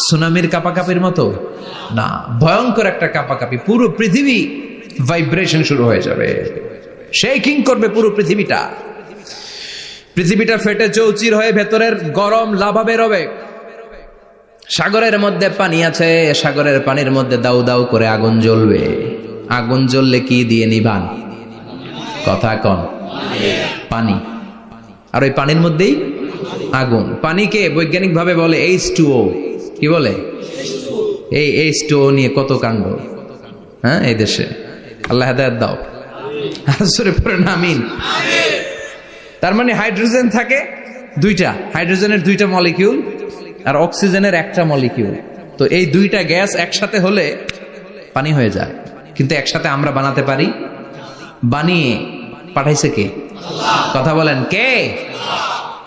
সুনামির কাঁপাকাঁপির মতো না, ভয়ঙ্কর একটা কাঁপাকাঁপি। পুরো পৃথিবী ভাইব্রেশন শুরু হয়ে যাবে, শেকিং করবে পুরো পৃথিবীটা। পৃথিবীটা ফেটে চৌচির হয়ে ভেতরের গরম লাভা বের হবে। সাগরের মধ্যে পানি আছে, সাগরের পানির মধ্যে দাউ দাউ করে আগুন জ্বলবে। আগুন জ্বললে কি দিয়ে নিভান? কথা কন। পানি। আর ওই পানির মধ্যেই আগুন। পানিকে বৈজ্ঞানিক ভাবে বলে H2O। কি বলে? এই H2O নিয়ে কত কাণ্ড, হ্যাঁ, এই দেশে। আল্লাহ হেদায়েত দাও। আসরে পড়ে না আমিন। তার মানে হাইড্রোজেন থাকে দুইটা, হাইড্রোজেনের 2টা মলিকিউল আর অক্সিজেনের 1টা মলিকিউল। তো এই 2টা গ্যাস একসাথে হলে পানি হয়ে যায়। কিন্তু একসাথে আমরা বানাতে পারি? বানিয়ে পাঠাইছে কে? কথা বলেন কে?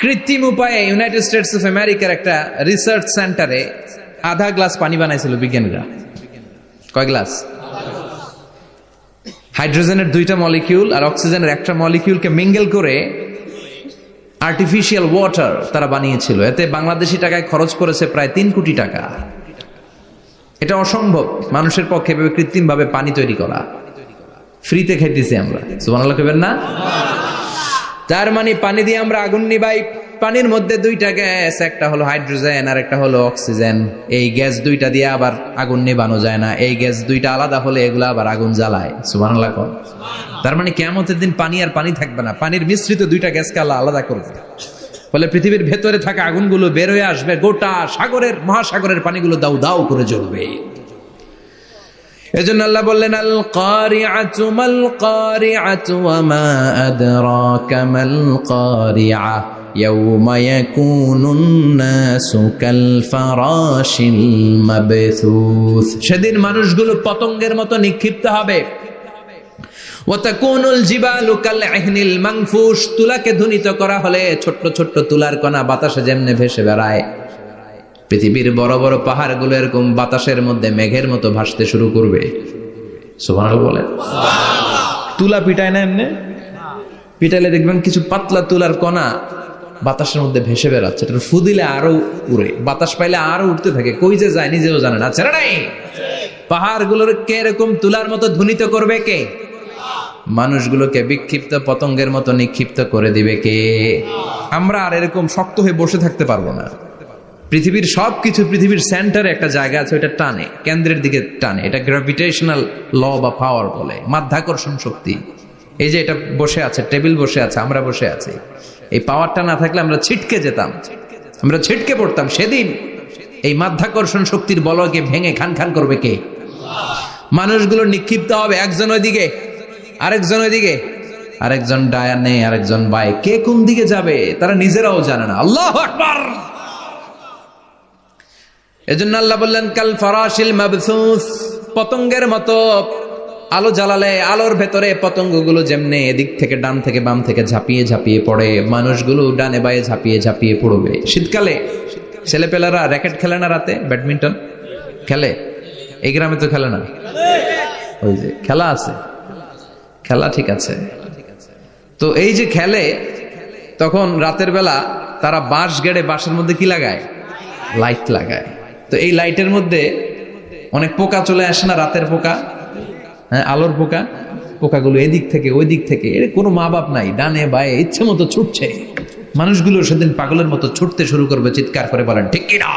কৃত্রিম উপায়ে ইউনাইটেড স্টেটস অফ আমেরিকার একটা রিসার্চ সেন্টারে আধা গ্লাস পানি বানাইছিল বিজ্ঞানীরা। কয় গ্লাস? হাইড্রোজেনের 2টা মলিকিউল আর অক্সিজেনের 1টা মলিকিউলকে মিঙ্গেল করে আর্টিফিশিয়াল ওয়াটার তারা বানিয়েছিল। এতে বাংলাদেশি টাকায় খরচ করেছে প্রায় 3 কোটি টাকা। এটা অসম্ভব মানুষের পক্ষে কৃত্রিম ভাবে পানি তৈরি করা। ফ্রিতে খাইতেছি আমরা, সুবহানাল্লাহ কইবেন না? তার মানে পানি দিয়ে আমরা আগুন নিভাই। পানির মধ্যে 2টা গ্যাস, একটা হলো হাইড্রোজেন আর একটা হলো অক্সিজেন। এই গ্যাস 2টা দিয়ে আবার আগুন নেভানো যায় না। এই গ্যাস 2টা আলাদা হলে এগুলা আবার আগুন জ্বালায়। সুবহানাল্লাহ কন। তার মানে কিয়ামতের দিন পানি আর পানি থাকবে না, পানির মিশ্রিত 2টা গ্যাসকে আল্লাহ আলাদা করবে। ফলে পৃথিবীর ভেতরে থাকা আগুনগুলো বের হয়ে আসবে, গোটা সাগরের মহাসাগরের পানিগুলো দাউ দাউ করে জ্বলবে। এজন্য আল্লাহ বললেন আল কারিআতু মাল কারিআতু ওয়া মা আদরাকা মাল কারিআ ইয়াউমা ইয়াকুনুন নাসু কাল ফারাশিল মাবথুস। সেদিন মানুষগুলো পতঙ্গের মতো নিক্ষিপ্ত হবে। ওয়া তাকুনুল জিবালু কাল ইহনিল মানফুশ। তুলাকে ধ্বনিত করা হলে ছোট্ট ছোট্ট তুলার কণা বাতাসে যেমনে ভেসে বেড়ায়, পৃথিবীর বড় বড় পাহাড়গুলো এরকম বাতাসের মধ্যে মেঘের মতো ভাসতে শুরু করবে। সুবহানাল্লাহ বলেন। তুলা পিটায় না এমনি? পিটাইলে দেখবেন কিছু পাতলা তুলার কণা বাতাসের মধ্যে ভেসে বেড়াচ্ছে। এটা ফু দিলে আরো উড়ে, বাতাস পাইলে আরো উঠতে থাকে, কই যে যায় নিজেও জানে না। ছেড়ে নাই। পাহাড়গুলোর কে এরকম তুলার মতো ধ্বনিত করবে কে? মানুষগুলোকে বিক্ষিপ্ত পতঙ্গের মতো নিক্ষিপ্ত করে দিবে কে? আমরা আর এরকম শক্ত হয়ে বসে থাকতে পারবো না। পৃথিবীর সবকিছু, পৃথিবীর সেন্টারে একটা জায়গা আছে, ওইটা টানে, কেন্দ্রের দিকে টানে। এটা গ্র্যাভিটেশনাল ল বা পাওয়ার বলে, মাধ্যাকর্ষণ শক্তি। এই যে এটা বসে আছে, টেবিল বসে আছে, আমরা বসে আছি, এই পাওয়ারটা না থাকলে আমরা ছিটকে যেতাম, আমরা ছিটকে পড়তাম। সেদিন এই মাধ্যাকর্ষণ শক্তির বলকে ভেঙে খান খান করবে কে? মানুষগুলো নিক্ষিপ্ত হবে, একজন ওইদিকে, আরেকজন ওইদিকে, আরেকজন ডায়ানে, আরেকজন বায়ে। কে কোন দিকে যাবে তারা নিজেরাও জানে না। আল্লাহু আকবার। এজন্য আল্লাহ বললেন কাল ফারাশিল মাবসুস, পতঙ্গের মতো আলো জ্বালালে আলোর ভেতরে পতঙ্গগুলো যেমনে এদিক থেকে ডান থেকে বাম থেকে ঝাঁপিয়ে ঝাঁপিয়ে পড়ে, মানুষগুলো ডানে বায়ে ঝাঁপিয়ে ঝাঁপিয়ে পড়বে। শীতকালে ছেলেপেলারা র্যাকেট খেলে না, রাতে ব্যাডমিন্টন খেলে, এই গ্রামে তো খেলে না, ওই যে খেলা আছে, খেলা ঠিক আছে। তো এই যে খেলে, তখন রাতের বেলা তারা বাঁশ গেড়ে বাঁশের মধ্যে কি লাগায়, লাইট লাগায়। তো এই লাইটের মধ্যে অনেক পোকা চলে আসে না, রাতের পোকা, হ্যাঁ আলোর পোকা, পোকাগুলো এদিক থেকে ওই দিক থেকে, এর কোনো মা বাপ নাই, ডানে বায়ে ইচ্ছে মতো ছুটছে। মানুষগুলো সেদিন পাগলের মতো ছুটতে শুরু করবে, চিৎকার করে বলেন ঠিক কিনা।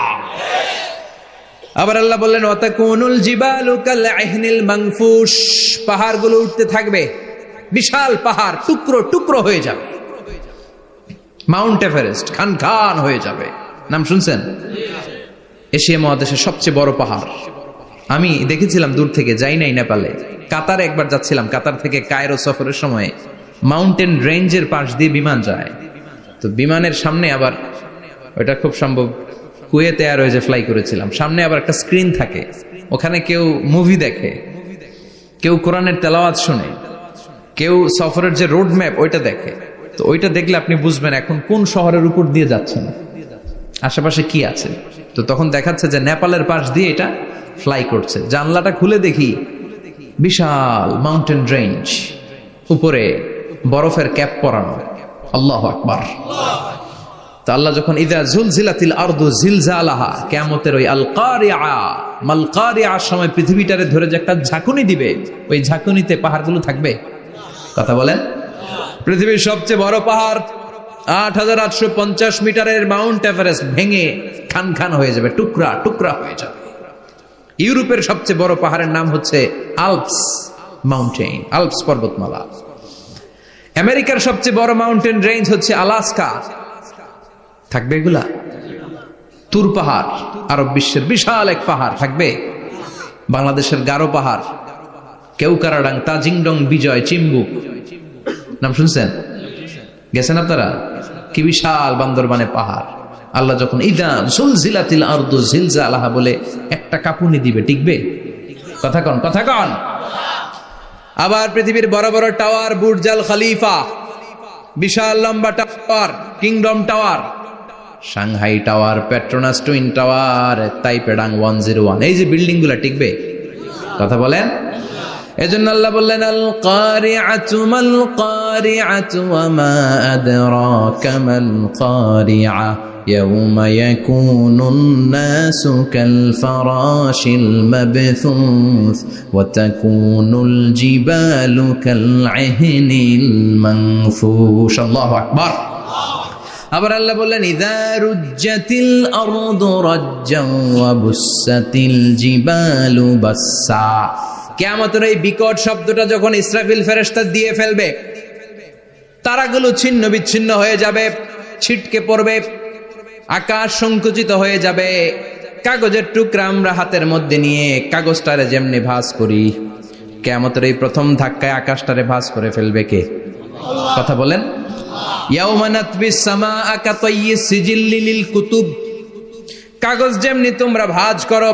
আবার আল্লাহ বললেন ওয়াতাকুনুল জিবালু কাল আহিনিল মানফুশ, পাহাড়গুলো উঠতে থাকবে, বিশাল পাহাড় টুকরো টুকরো হয়ে যাবে। মাউন্ট এভারেস্ট খান খান হয়ে যাবে, নাম শুনছেন? এশিয়া মহাদেশের সবচেয়ে বড় পাহাড়। আমি দেখেছিলাম দূর থেকে, যাই নাই নেপালে, কাতারে একবার যাচ্ছিলাম, কাতার থেকে কায়রো সফরের সময় মাউন্টেন রেঞ্জের পাশ দিয়ে বিমান যায়। তো বিমানের সামনে আবার, ওটা খুব সম্ভব কুয়েতে এয়ারওয়েজে ফ্লাই করেছিলাম, সামনে আবার একটা স্ক্রিন থাকে, ওখানে কেউ মুভি দেখে, কেউ কোরআনের তেলাওয়াত শুনে, কেউ সফরের যে রোড ম্যাপ ওইটা দেখে। তো ওইটা দেখলে আপনি বুঝবেন এখন কোন শহরের উপর দিয়ে যাচ্ছেন, আশেপাশে কি আছে। তো তখন দেখাচ্ছে যে নেপালের পাশ দিয়ে এটা ফ্লাই করছে। জানলাটা খুলে দেখি বিশাল মাউন্টেন রেঞ্জ, উপরে বরফের ক্যাপ পরানো। আল্লাহু আকবার। তো আল্লাহ যখন ইযা জুলজিলাতিল আরদু জিলজালাহা, কিয়ামতের ওই আল কারিআ মাল কারিআ সময় পৃথিবীটারে ধরে যে একটা ঝাঁকুনি দিবে, ওই ঝাঁকুনিতে পাহাড়গুলো থাকবে। কথা বলেন, পৃথিবীর সবচেয়ে বড় পাহাড় ৮৮৫০ মিটারের মাউন্ট এভারেস্ট ভেঙে খান খান হয়ে যাবে, টুকরা টুকরা হয়ে যাবে। ইউরোপের সবচেয়ে বড় পাহাড়ের নাম হচ্ছে আল্পস মাউন্টেন, আল্পস পর্বতমালা। আমেরিকার সবচেয়ে বড় মাউন্টেন রেঞ্জ হচ্ছে আলাস্কা, থাকবে এগুলা। তুর পাহাড় আরব বিশ্বের বিশাল এক পাহাড় থাকবে। বাংলাদেশের গারো পাহাড়, কেউকারাডাং, তাজিংডং, বিজয়, চিম্বুক, নাম শুনছেন? গেছেন আপনারা? কি বিশাল বান্দরবানে পাহাড়। আল্লাহ যখন ইদা জুলজিলাতিল আরদু জিলজালাহা বলে একটা কাঁপুনি দিবে, টিকবে? কথা কন, কথা কন। আবার পৃথিবীর বড় বড় টাওয়ার, বুর্জ আল খলিফা, বিশাল লম্বা tower, Kingdom tower, Shanghai tower, Petronas twin tower, তাইপেডাং 101, এই যে বিল্ডিং গুলা টিকবে? কথা বলেন। এজন্য আল্লাহ বললেন আল কারিআতু মাল কারিআতু ওয়া মা আদরাকা মাল কারিআ ইয়াউমা ইয়াকুনুন নাসু কাল ফারাশিল মাবথুস ওয়া তাকুনুল জিবালু কাল আহিনিল মানফুশ। আল্লাহু আকবার। আবার আল্লাহ বললেন ইযা রুজ্জাতিল আরদু রাজ্জান ওয়া বুসাতিল জিবালু বাসসা। কিয়ামতের এই বিকট শব্দটা যখন ইসরাফিল ফেরেশতা দিয়ে ফেলবে, তারাগুলো ছিন্ন বিচ্ছিন্ন হয়ে যাবে, ছিটকে পড়বে, আকাশ সংকুচিত হয়ে যাবে। কাগজের টুকরা আমরা হাতের মধ্যে নিয়ে কাগজটারে যেমনি ভাঁজ করি, কিয়ামতের এই প্রথম ধাক্কায় আকাশটারে ভাঁজ করে ফেলবে কে? কথা বলেন। ইয়াউমা নাতবিস সামাআ কাতাইয়িস সিজিল্লি লিল কুতুব। কাগজ যেমনি তোমরা ভাঁজ করো,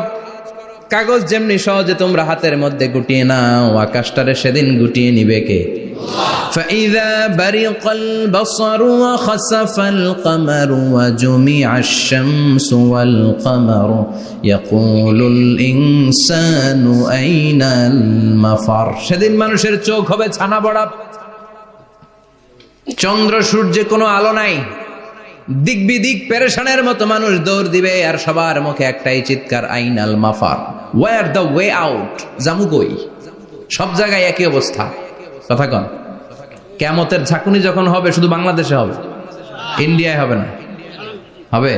কাগজ যেমনি সহজে তোমরা হাতের মধ্যে গুটিয়ে নাও, আকাশটারে সেদিন গুটিয়ে নিবে কে? ফাইযা বারিকাল বাসারু ওয়া খাসাফাল কামারু ওয়া জুমিআশ শামসু ওয়াল কামারু ইয়াকুলুল ইনসানু আইনাল মাফার। সেদিন মানুষের চোখ হবে ছানা বড়া, চন্দ্র সূর্যে কোনো আলো নাই, দিক বিদিক পেরেশানের মতো মানুষ দৌড় দিবে, আর সবার মুখে একটাই চিৎকার, আইনাল মাফার, ওয়ার দ্য ওয়ে আউট, জামু কই? সব জায়গায় একই অবস্থা। কথা কন। কিয়ামতের ঝাঁকুনি যখন হবে শুধু বাংলাদেশে হবে, ইন্ডিয়ায় হবে না, হবে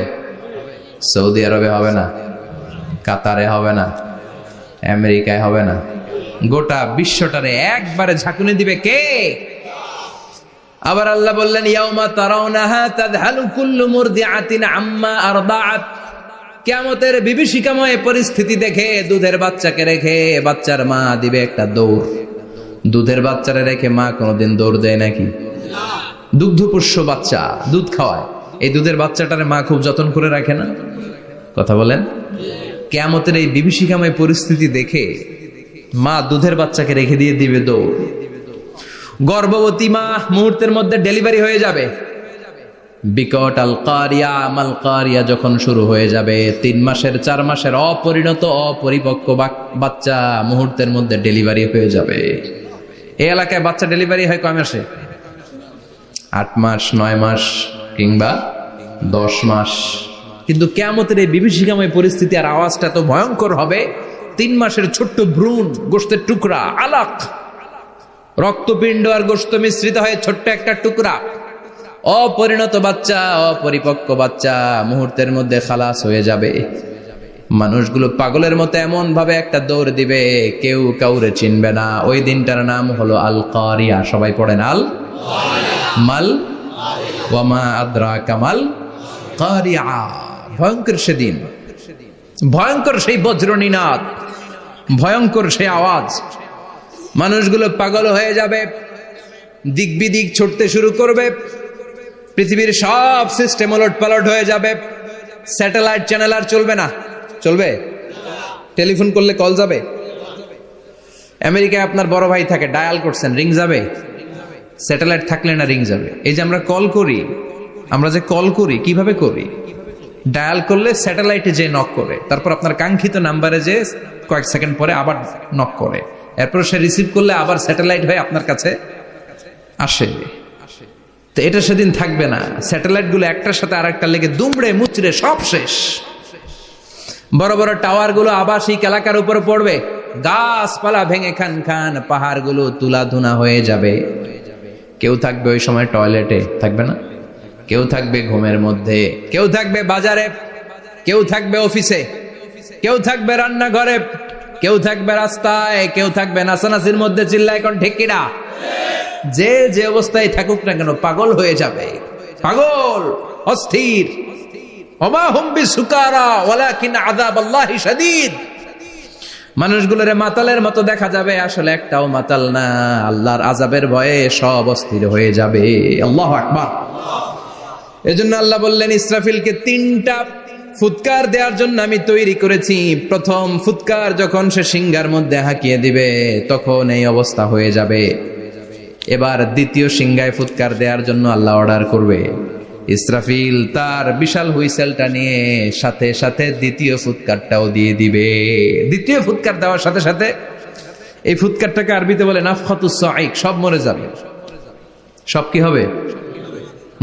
সৌদি আরবে হবে না, কাতারে হবে না, আমেরিকায় হবে না, গোটা বিশ্বটারে একবারে ঝাঁকুনি দিবে কে? আবার আল্লাহ বললেন ইয়াউমা তারাউনাহা তাযহালু কুল্লু মুরদিআতিন আম্মা আরদাআত। কিয়ামতের বিভীষিকাময় পরিস্থিতি দেখে দুধের বাচ্চাকে রেখে বাচ্চার মা দিবে একটা দৌড়। দুধের বাচ্চারে রেখে মা কোনোদিন দৌড় দেয় নাকি? দুগ্ধপোষ্য বাচ্চা, দুধ খাওয়ায়, এই দুধের বাচ্চাটারে মা খুব যত্ন করে রাখে না? কথা বলেন। কিয়ামতের এই বিভীষিকাময় পরিস্থিতি দেখে মা দুধের বাচ্চাকে রেখে দিয়ে দিবে দৌড়। গর্ভবতী মা মুহূর্তের মধ্যে ডেলিভারি হয়ে যাবে। বিকট আল কারিয়া মাল কারিয়া যখন শুরু হয়ে যাবে, 3 মাসের 4 মাসের অপরিণত অপরিপক্ক বাচ্চা মুহূর্তের মধ্যে ডেলিভারি হয়ে যাবে। এই এলাকায় বাচ্চা ডেলিভারি হয় কয় মাসে? 8 মাস, 9 মাস কিংবা 10 মাস। কিন্তু কিয়ামতের এই বিভীষিকাময় পরিস্থিতি আর আওয়াজটা তো ভয়ঙ্কর হবে। 3 মাসের ছোট্ট ভ্রূণ, গোশতের টুকরা, আলাক, রক্তপিণ্ড আর গোশত মিশ্রিত হয়ে ছোট্ট একটা টুকরা, অপরিণত বাচ্চা, অপরিপক্ক বাচ্চা মুহূর্তের মধ্যে খালাস হয়ে যাবে। মানুষগুলো পাগলের মতো এমন ভাবে একটা দৌড় দিবে, কেউ কাউরে চিনবে না। ওই দিনটার নাম হলো আল কারিয়া। সবাই পড়েন আল মাল ওয়ামা আদরাকা মাল কারিয়া। ভয়ঙ্কর সেদিন, ভয়ঙ্কর সেই বজ্রনীনাদ, ভয়ঙ্কর সেই আওয়াজ। মানুষগুলো পাগল হয়ে যাবে, দিক বিদিক ছুটতে শুরু করবে। পৃথিবীর সব সিস্টেম ওলট পালট হয়ে যাবে। স্যাটেলাইট চ্যানেল আর চলবে না। চলবে? টেলিফোন করলে কল যাবে? আমেরিকায় আপনার বড় ভাই থাকে, ডায়াল করছেন, রিং যাবে? স্যাটেলাইট থাকলে না রিং যাবে? এই যে আমরা কল করি, আমরা যে কল করি কিভাবে করি? ডায়াল করলে স্যাটেলাইটে যে নক করে, তারপর আপনার কাঙ্ক্ষিত নাম্বারে যে কয়েক সেকেন্ড পরে আবার নক করে, এরপর সে রিসিভ করলে আবার স্যাটেলাইট হয়ে আপনার কাছে আসে। তো এটা সেদিন থাকবে না। স্যাটেলাইট গুলো একটার সাথে আরেকটা লেগে দুমড়ে মুচড়ে সব শেষ। বড় বড় টাওয়ার গুলো আবাসিক এলাকার উপরে পড়বে, গাছপালা ভেঙে খান খান, পাহাড় গুলো তুলা ধুনা হয়ে যাবে। কেউ থাকবে ওই সময় টয়লেটে, থাকবে না? কেউ থাকবে ঘুমের মধ্যে, কেউ থাকবে বাজারে, কেউ থাকবে অফিসে, কেউ থাকবে রান্নাঘরে, কেউ থাকবে রাস্তায়, কেউ থাকবে নাচানাচির মধ্যে। চিল্লা এখন ঠিক কিনা? যে যে অবস্থায় থাকুক না কেন পাগল হয়ে যাবে, পাগল, অস্থির। ওমা হুম বিসুকারা ওয়ালাকিন আযাবাল্লাহি শাদীদ। মানুষগুলোরে মাতালের মতো দেখা যাবে, আসলে একটাও মাতাল না। আল্লাহর আযাবের ভয়ে সব অস্থির হয়ে যাবে। আল্লাহু আকবার। এজন্য আল্লাহ বললেন, ইসরাফিলকে 3টা ফুৎকার দেওয়ার জন্য আমি তৈরি করেছি। প্রথম ফুৎকার যখন সে সিংহার মধ্যে হাঁকিয়ে দিবে, তখন এই অবস্থা হয়ে যাবে। এবার দ্বিতীয় সিংহায় ফুৎকার দেওয়ার জন্য আল্লাহ অর্ডার করবে। ইসরাফিল তার বিশাল হুইসেলটা নিয়ে সাথে সাথে দ্বিতীয় ফুৎকারটাও দিয়ে দিবে। দ্বিতীয় ফুৎকার দেওয়ার সাথে সাথে, এই ফুৎকারটাকে আরবিতে বলে নাফখাতুস সাঈক, সব মরে যাবে। সব কি হবে?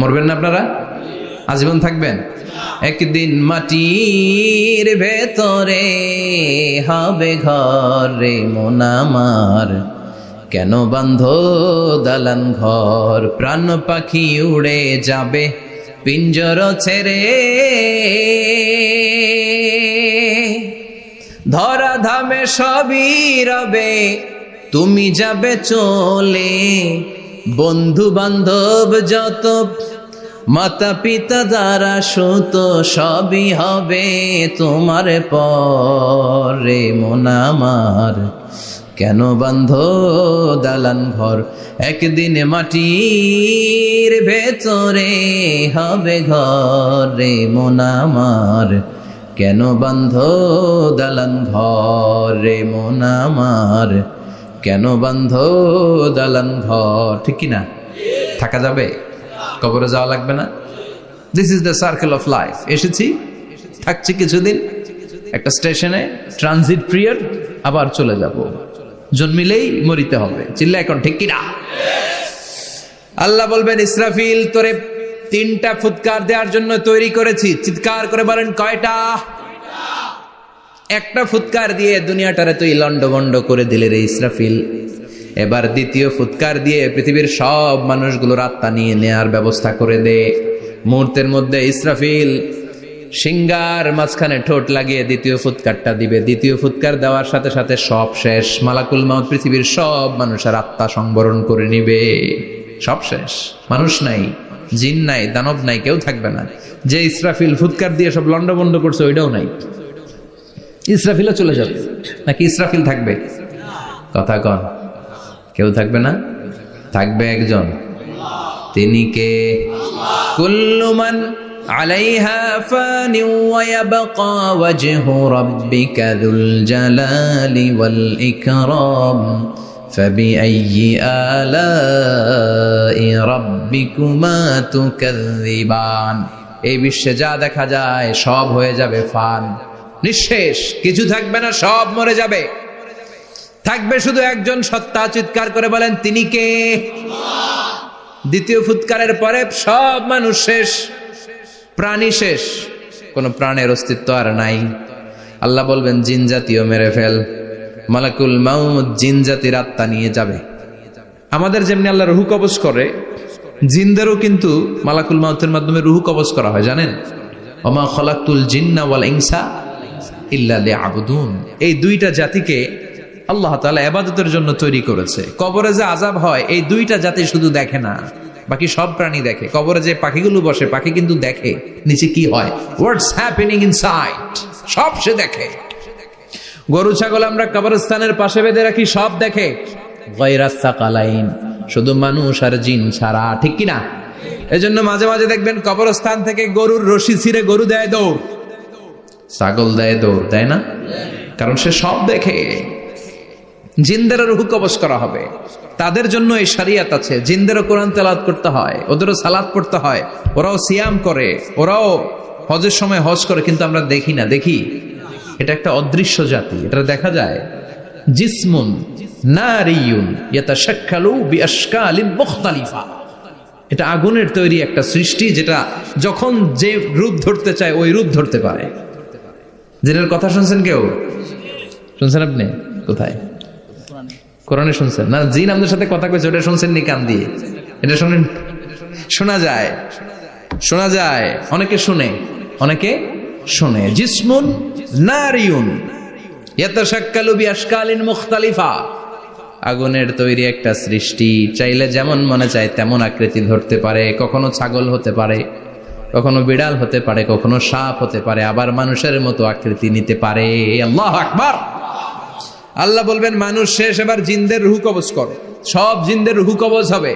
মরবেন না আপনারা? আজীবন থাকবেন? একদিন মাটির ভেতরে হবে ঘর রে মন আমার, কেন বাঁধো দালান ঘর, প্রাণ পাখি উড়ে যাবে পিঞ্জর ছেড়ে, ধরা ধামে সবই রবে তুমি যাবে চলে, বন্ধু বান্ধব যত মাতা পিতা দ্বারা সুত সবই হবে তোমার পরে মন আমার, কেন বান্ধ দালান ঘর, একদিন মাটির ভেতরে হবে ঘর রে মন আমার, কেন বান্ধ দালান ঘর রে মন আমার, কেন বান্ধ দালান ঘর। ঠিক কিনা? থাকা যাবে? কবরে যাওয়া লাগবে না? This is the circle of life. এসেছি, থাকছি কিছুদিন, একটা স্টেশনে ট্রানজিট পিরিয়ড, আবার চলে যাব। জন্মিলেই মরিতে হবে। চিল্লা এখন ঠিক কিনা? আল্লাহ বলবেন, ইসরাফিল তোরে 3টা ফুৎকার দেওয়ার জন্য তৈরি করেছি। চিৎকার করে বলেন, কয়টা? একটা ফুৎকার দিয়ে দুনিয়াটারে তুই লন্ডভন্ড করে দিলে রে ইসরাফিল। এবার দ্বিতীয় ফুৎকার দিয়ে পৃথিবীর সব মানুষগুলোর আত্মা নিয়ে নেয়ার ব্যবস্থা করে দে। মুহূর্তের মধ্যে ইসরাফিল সিংহার মাঝখানে ঠোঁট লাগিয়ে দ্বিতীয় ফুৎকারটা দিবে। দ্বিতীয় ফুৎকার দেওয়ার সাথে সাথে সব শেষ। মালাকুল মাউত পৃথিবীর সব মানুষের আত্মা সংবরণ করে নিবে। সব শেষ, মানুষ নাই, জিন নাই, দানব নাই, কেউ থাকবে না। যে ইসরাফিল ফুৎকার দিয়ে সব লন্ডভন্ড করছে ওইটাও নাই। ইসরাফিলও চলে যাবে, নাকি ইসরাফিল থাকবে? কথা কন, কেউ থাকবে না? থাকবে একজন, তিনি কে? কুল্লু মান আলাইহা ফানি ওয়া ইয়াবকা ওয়াজহু রাব্বিকা যুল জালালি ওয়াল ইকরাম ফাবিআইয়ি আলাই রাব্বিকুমা তুকাযযিবান। এই বিশ্বে যা দেখা যায় সব হয়ে যাবে ফান, নিঃশেষ, কিছু থাকবে না, সব মরে যাবে। থাকবে শুধু একজন সত্তা। চিৎকার করে বলেন, তিনি কে? দ্বিতীয় ফুৎকারের পরে সব মানুষ শেষ, প্রাণী শেষ, কোনো প্রাণের অস্তিত্ব আর নাই। আল্লাহ বলবেন, জিন জাতীয় মেরে ফেল। মালাকুল মাউত জিন জাতির আত্মা নিয়ে যাবে। আমাদের যেমনি আল্লাহ রুহু কবজ করে, জিনদেরও কিন্তু মালাকুল মাউতের মাধ্যমে রুহু কবজ করা হয়, জানেন? ওমা খলাকতুল জিন্না ওয়াল ইনসা ইল্লা লিয়াবুদুন। এই দুইটা জাতিকে আল্লাহ তাআলা ইবাদতের জন্য তৈরি করেছে। কবরে যে আযাব হয় এই দুইটা জাতি শুধু দেখে না, বাকি সব প্রাণী দেখে। কবরে যে পাখিগুলো বসে, পাখি কিন্তু দেখে নিচে কি হয়, হোয়াটস হ্যাপেনিং ইনসাইড, সব সে দেখে। গরু ছাগল আমরা কবরস্থানের পাশে বেঁধে রাখি, সব দেখে। গায়রাস সাকালাইন, শুধু মানুষ আর জিন ছাড়া, ঠিক কি না? এজন্য মাঝে মাঝে দেখবেন কবরস্থান থেকে গরুর রশি ছিঁড়ে গরু দেয় দৌড়, ছাগল দেয় দৌড়, দেয় না? কারণ সে সব দেখে। জিনদের রূহ কবজ করা হবে, তাদের জন্য এই শরিয়ত আছে। জিনদেরও কোরআন তেলাওয়াত করতে হয়, ওদেরও সালাত পড়তে হয়, ওরাও সিয়াম করে, ওরাও হজের সময় হজ করে, কিন্তু আমরা দেখি না। দেখি, এটা একটা অদৃশ্য জাতি, এটা দেখা যায়। জিসমুন নারিয়ুন ইয়াতাশাক্কালু বিআশকালিন মুখতালিফা, এটা আগুনের তৈরি একটা সৃষ্টি, যেটা যখন যে রূপ ধরতে চায় ওই রূপ ধরতে পারে। জিনের কথা শুনছেন কেউ? শুনছেন আপনি? কোথায়? কোরআনে শুনছেন না? জিন আমাদের সাথে কথা কইছে, ওটা শুনছেন নি কান দিয়ে? এটা শুনেন, শোনা যায়, শোনা যায়। অনেকে শুনে, অনেকে শুনে। জিসমুন নারিয়ুন ইয়াতাশাক্কালু বিআশকালিন মুখতালিফা, আগুনের তৈরি একটা সৃষ্টি, চাইলে যেমন মনে চায় তেমন আকৃতি ধরতে পারে। কখনো ছাগল হতে পারে, কখনো বিড়াল হতে পারে, কখনো সাপ হতে পারে, আবার মানুষের মতো আকৃতি নিতে পারে। আল্লাহু আকবার। আল্লাহ বলবেন, মানুষ শেষ, এবার জিনদের রূহ কবজ করো। সব জিনদের রূহ কবজ হবে।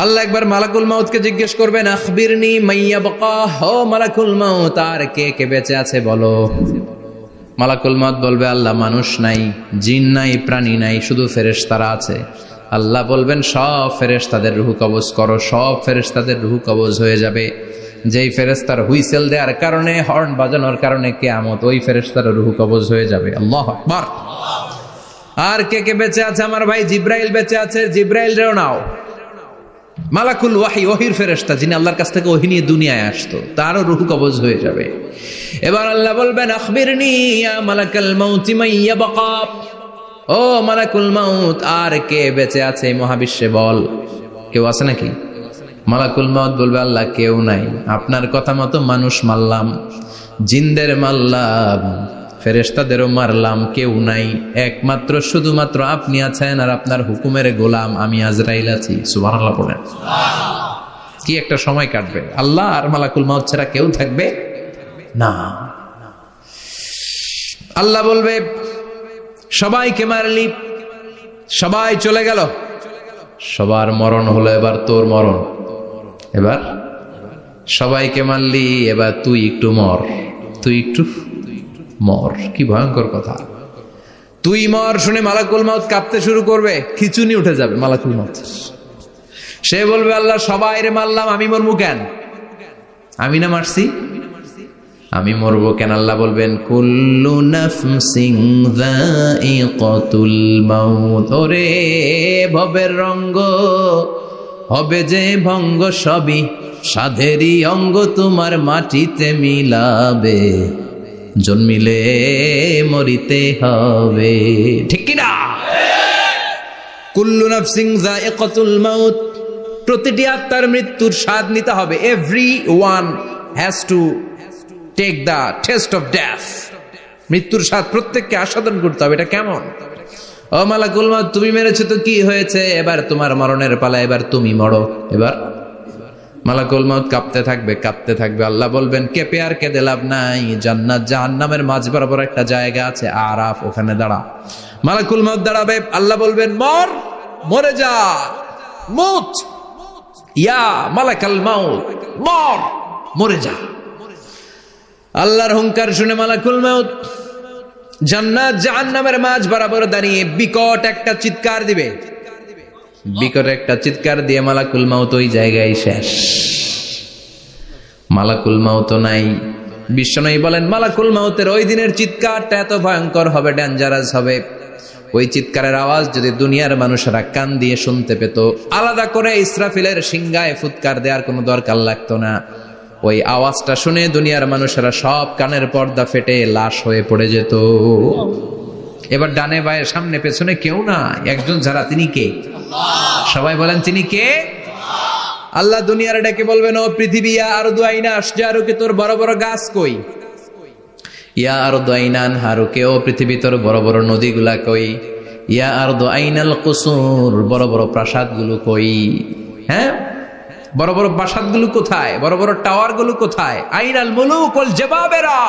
আল্লাহ একবার মালাকুল মাউতকে জিজ্ঞেস করবেন, আখবিরনি মাইয়াবকা, ও মালাকুল মাউত, আর কে কে বেঁচে আছে বলো। মালাকুল মাউত বলবে, আল্লাহ মানুষ নাই, জিন নাই, প্রাণী নাই, শুধু ফেরেশতারা আছে। আল্লাহ বলবেন, সব ফেরেশতাদের রূহ কবজ করো। সব ফেরেশতাদের রূহ কবজ হয়ে যাবে। যেই ফেরেশতার হুইসেল দেওয়ার কারণে, হর্ন বাজানোর কারণে কিয়ামত, ওই ফেরেশতার রূহ কবজ হয়ে যাবে। আল্লাহু আকবার। আর কে কে বেঁচে আছে? আমার ভাই জিব্রাইল বেঁচে আছে, জিব্রাইল রেও নাও। মালাকুল ওয়াহি, ওহির ফেরেশতা, যিনি আল্লাহর কাছ থেকে ওহী নিয়ে দুনিয়ায় আসতো, তারও রূহ কবজ হয়ে যাবে। এবার আল্লাহ বলবেন, আখবিরনি ইয়া মালাকাল মাউত মাইয়াবকা, ও মালাকুল মাউত, আর কে বেঁচে আছে এই মহাবিশ্বে বল। কেউ আছে নাকি? মালাকুল মাউত বলবে, আল্লাহ কেউ নাই। আপনার কথা মতো মানুষ মারলাম, জিনদের মারলাম, ফেরেশতাদেরও মারলাম, কেউ নাই। একমাত্র শুধুমাত্র আপনি আছেন, আর আপনার হুকুমের গোলাম আমি আজরাইল আছি। সুবহানাল্লাহ পড়েন। কি একটা সময় কাটবে! আল্লাহ আর মালাকুল মাউত ছাড়া কেউ থাকবে না। আল্লাহ বলবে, সবাইকে মারলি, সবাই চলে গেল, সবার মরণ হলো, এবার তোর মরণ। এবার সবাইকে মারলি, এবার তুই একটু মর, তুই একটু মর। কি ভয়ঙ্কর কথা! তুই মর শুনে মালাকুল মাউত কাঁপতে শুরু করবে, খিচুনি উঠে যাবে মালাকুল মাউত। সে বলবে, আল্লাহ সবাই রে মারলাম, আমি মরবো কেন? আমি না মারছি, আমি মরবো কেন? আল্লাহ বলবেন, কুল্লু নাফসিন যায়িকাতুল মাউত, ওরে ভবের রঙ্গ, হবে যে ভঙ্গ, সবই সাধেরই অঙ্গ, তোমার মাটিতে মিলাবে, জন্মিলে মরিতে হবে। ঠিক কিনা? কুল্লু নাফসিন যায়িকাতুল মাউত, প্রতিটি আত্মার মৃত্যুর স্বাদ নিতে হবে। Everyone has to take the taste of death. মৃত্যুর স্বাদ প্রত্যেককে আস্বাদন করতে হবে। এটা কেমন? ও মালাকুল মাউত, তুমি মেরেছো তো কি হয়েছে, এবার তোমার মরণের পালা, এবার তুমি মরো। এবার মালাকুল মাউত কাঁপতে থাকবে, কাঁপতে থাকবে। আল্লাহ বলবেন, কেঁপে আর কেঁদে লাভ নাই, জান্নাত জাহান্নামের মাঝ বরাবর একটা জায়গা আছে, আরাফ, ওখানে দাঁড়া। মালাকুল মাউত দাঁড়াবে, আল্লাহ বলবেন, মর, মরে যা, মুত ইয়া মালাকাল মাউত, মর, মরে যা। আল্লাহর হুঙ্কার শুনে মালাকুল মউত জান্নাত জাহান্নামের মাঝ বরাবর দাঁড়িয়ে বিকট একটা চিৎকার দিবে। বিকট একটা চিৎকার দিয়ে মালাকুল মউত ওই জায়গায় শেষ। মালাকুল মউত নাই। বিশ্বনবী বলেন মালাকুল মউতের ওই দিনের চিৎকারটা এত ভয়ঙ্কর হবে, ডেঞ্জারাস হবে। ওই চিৎকারের আওয়াজ যদি দুনিয়ার মানুষেরা কান দিয়ে শুনতে পেত, আলাদা করে ইসরাফিলের সিংহায় ফুৎকার দেওয়ার কোনো দরকার লাগতো না। ওই আওয়াজটা শুনে দুনিয়ার মানুষেরা সব কানের পর্দা ফেটে লাশ হয়ে পড়ে যেত। এবার ডানে বায়ে সামনে পেছনে কেউ না, একজন যারা, তিনি কে? সবাই বলেন তিনি কে? আল্লাহ দুনিয়ার ডেকে বলবেন, ও পৃথিবী, ইয়া আরদু আইনা আশজারুকে, তোর বড় বড় গাছ কই? ইয়া আরদু আইনা আনহারুকে, ও পৃথিবী তোর বড় বড় নদীগুলা কই? ইয়া আরদু আইনাল কুসুর, বড় বড় প্রাসাদগুলো কই? হ্যাঁ, বড় বড় প্রাসাদগুলো কোথায়? বড় বড় টাওয়ারগুলো কোথায়? আইনাল মুলুক ওয়াল জাবাবেরা,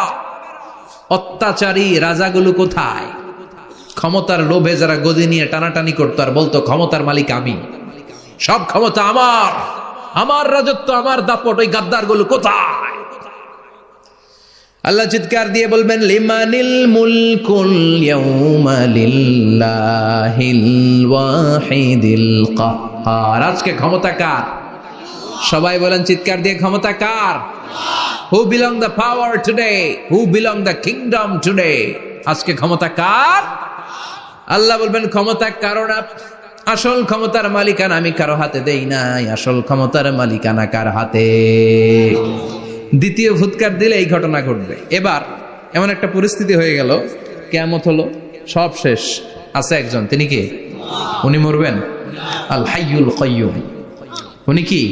অত্যাচারী রাজাগুলো কোথায়? ক্ষমতার লোভে যারা গদি নিয়ে টানাটানি করতো আর বলতো ক্ষমতার মালিক আমি, সব ক্ষমতা আমার, আমার রাজত্ব, আমার দাপট, ওই গাদ্দারগুলো কোথায়? আল্লাহ চিৎকার দিয়ে বলবেন, লিমানিল মুলকুল ইয়াউমা লিল্লাহিল ওয়াহিদিল কাহ্হার, আজকে ক্ষমতা কার? সবাই বলেন চিৎকার দিয়ে, ক্ষমতা কার? Who belong the power today, who belong the kingdom today, আজকে ক্ষমতা কার? আল্লাহ বলবেন ক্ষমতা কারো না, আসল ক্ষমতার মালিকানা আমি কারো হাতে দেই নাই, আসল ক্ষমতার মালিকানা কার হাতে? দ্বিতীয় ফুৎকার দিলে এই ঘটনা ঘটবে। এবার এমন একটা পরিস্থিতি হয়ে গেল, কিয়ামত হলো, সব শেষ, আছে একজন, তিনি কি? উনি মরবেন, আল হাইয়ুল কাইয়ুম। উনি কি?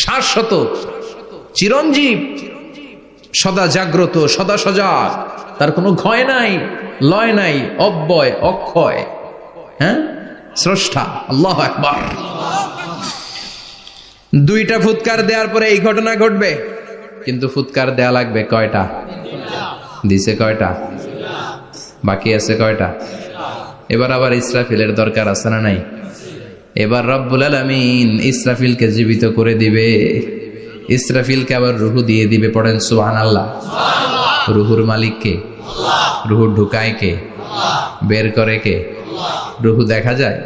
শাশ্বত, চিরঞ্জীব, সদা জাগ্রত, সদা সজাগ, তার কোনো ক্ষয় নাই, লয় নাই, অব্যয়, অক্ষয়, হ্যাঁ, স্রষ্টা। আল্লাহু আকবার। দুইটা ফুৎকার দেওয়ার পরে এই ঘটনা ঘটবে, কিন্তু ফুৎকার দেয়া লাগবে কয়টা? দিছে কয়টা? বাকি আছে কয়টা? এবার আবার ইসরাফিলের দরকার আছে না নাই? এবার রব্বুল আলামিন ইসরাফিলকে জীবিত করে দিবে, ইসরাফিলকে আবার রুহু দিয়ে দিবে। পড়েন সুবহানাল্লাহ। রুহুর মালিক কে? রুহু ঢুকায় কে? বের করে কে? রুহু দেখা যায়,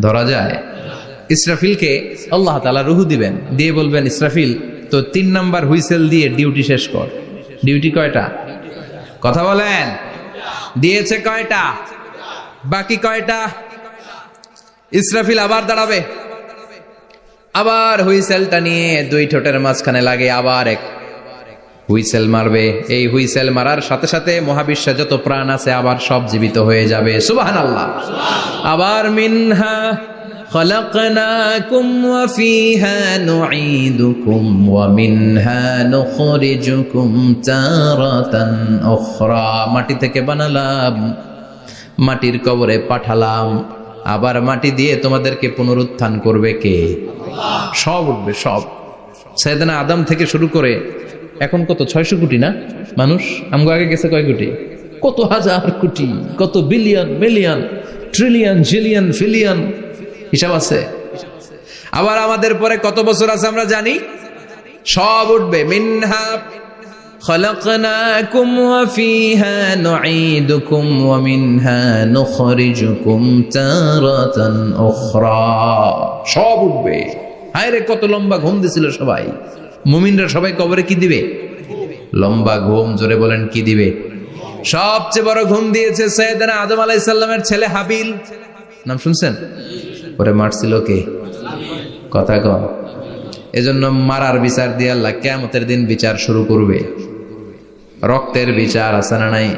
ধরা যায়? ইসরাফিলকে আল্লাহ তাআলা রুহু দিবেন, দিয়ে বলবেন, ইসরাফিল তো 3 নাম্বার হুইসেল দিয়ে ডিউটি শেষ কর। ডিউটি কয়টা? কথা বলেন, দিয়েছে কয়টা? বাকি কয়টা? ইসরাফিল আবার দাঁড়াবে, আবার হুইসেলটা নিয়ে 2 ঠোঁটের মাঝখানে লাগে আবার এক হুইসেল মারবে। এই হুইসেল মারার সাথে সাথে মহাবিশ্বে যত প্রাণ আছে আবার সব জীবিত হয়ে যাবে। সুবহানাল্লাহ। আবার মিনহা খালাকনাকুম ওয়া ফিহা নুঈদুকুম ওয়া মিনহা নুখরিজুকুম তারাতান উখরা, মাটি থেকে বানালাম, মাটির কবরে পাঠালাম, আবার মাটি দিয়ে তোমাদেরকে পুনরুত্থান করবে কে? সব উঠবে, সব। সাইয়েদনা আদম থেকে শুরু করে এখন কত 600 কোটি না মানুষ, আমগো আগে গেছে কয় কোটি? কত হাজার কোটি, কত billion, million, trillion, zillion, pillion, হিসাব আছে। আবার আমাদের পরে কত বছর আছে আমরা জানি? সব উঠবে। মিনহা খালাকনাকুম ওয়া ফিহা নুঈদুকুম ওয়া মিনহা নুখরিজুকুম তারাতান উখরা, সব উঠবে। হায়রে কত লম্বা ঘুম দিছিল সবাই। মুমিনরা সবাই কবরে কি দিবে? লম্বা ঘুম। জোরে বলেন কি দিবে? সবচেয়ে বড় ঘুম দিয়েছে সাইয়েদনা আদম আলাইহিস সালামের ছেলে হাবিল। নাম শুনছেন? ওরে মারছিল কে? কথা কম। এজন্য মারার বিচার দিয়ে আল্লাহ কিয়ামতের দিন বিচার শুরু করবে। রক্তের বিচার আছে না নাই?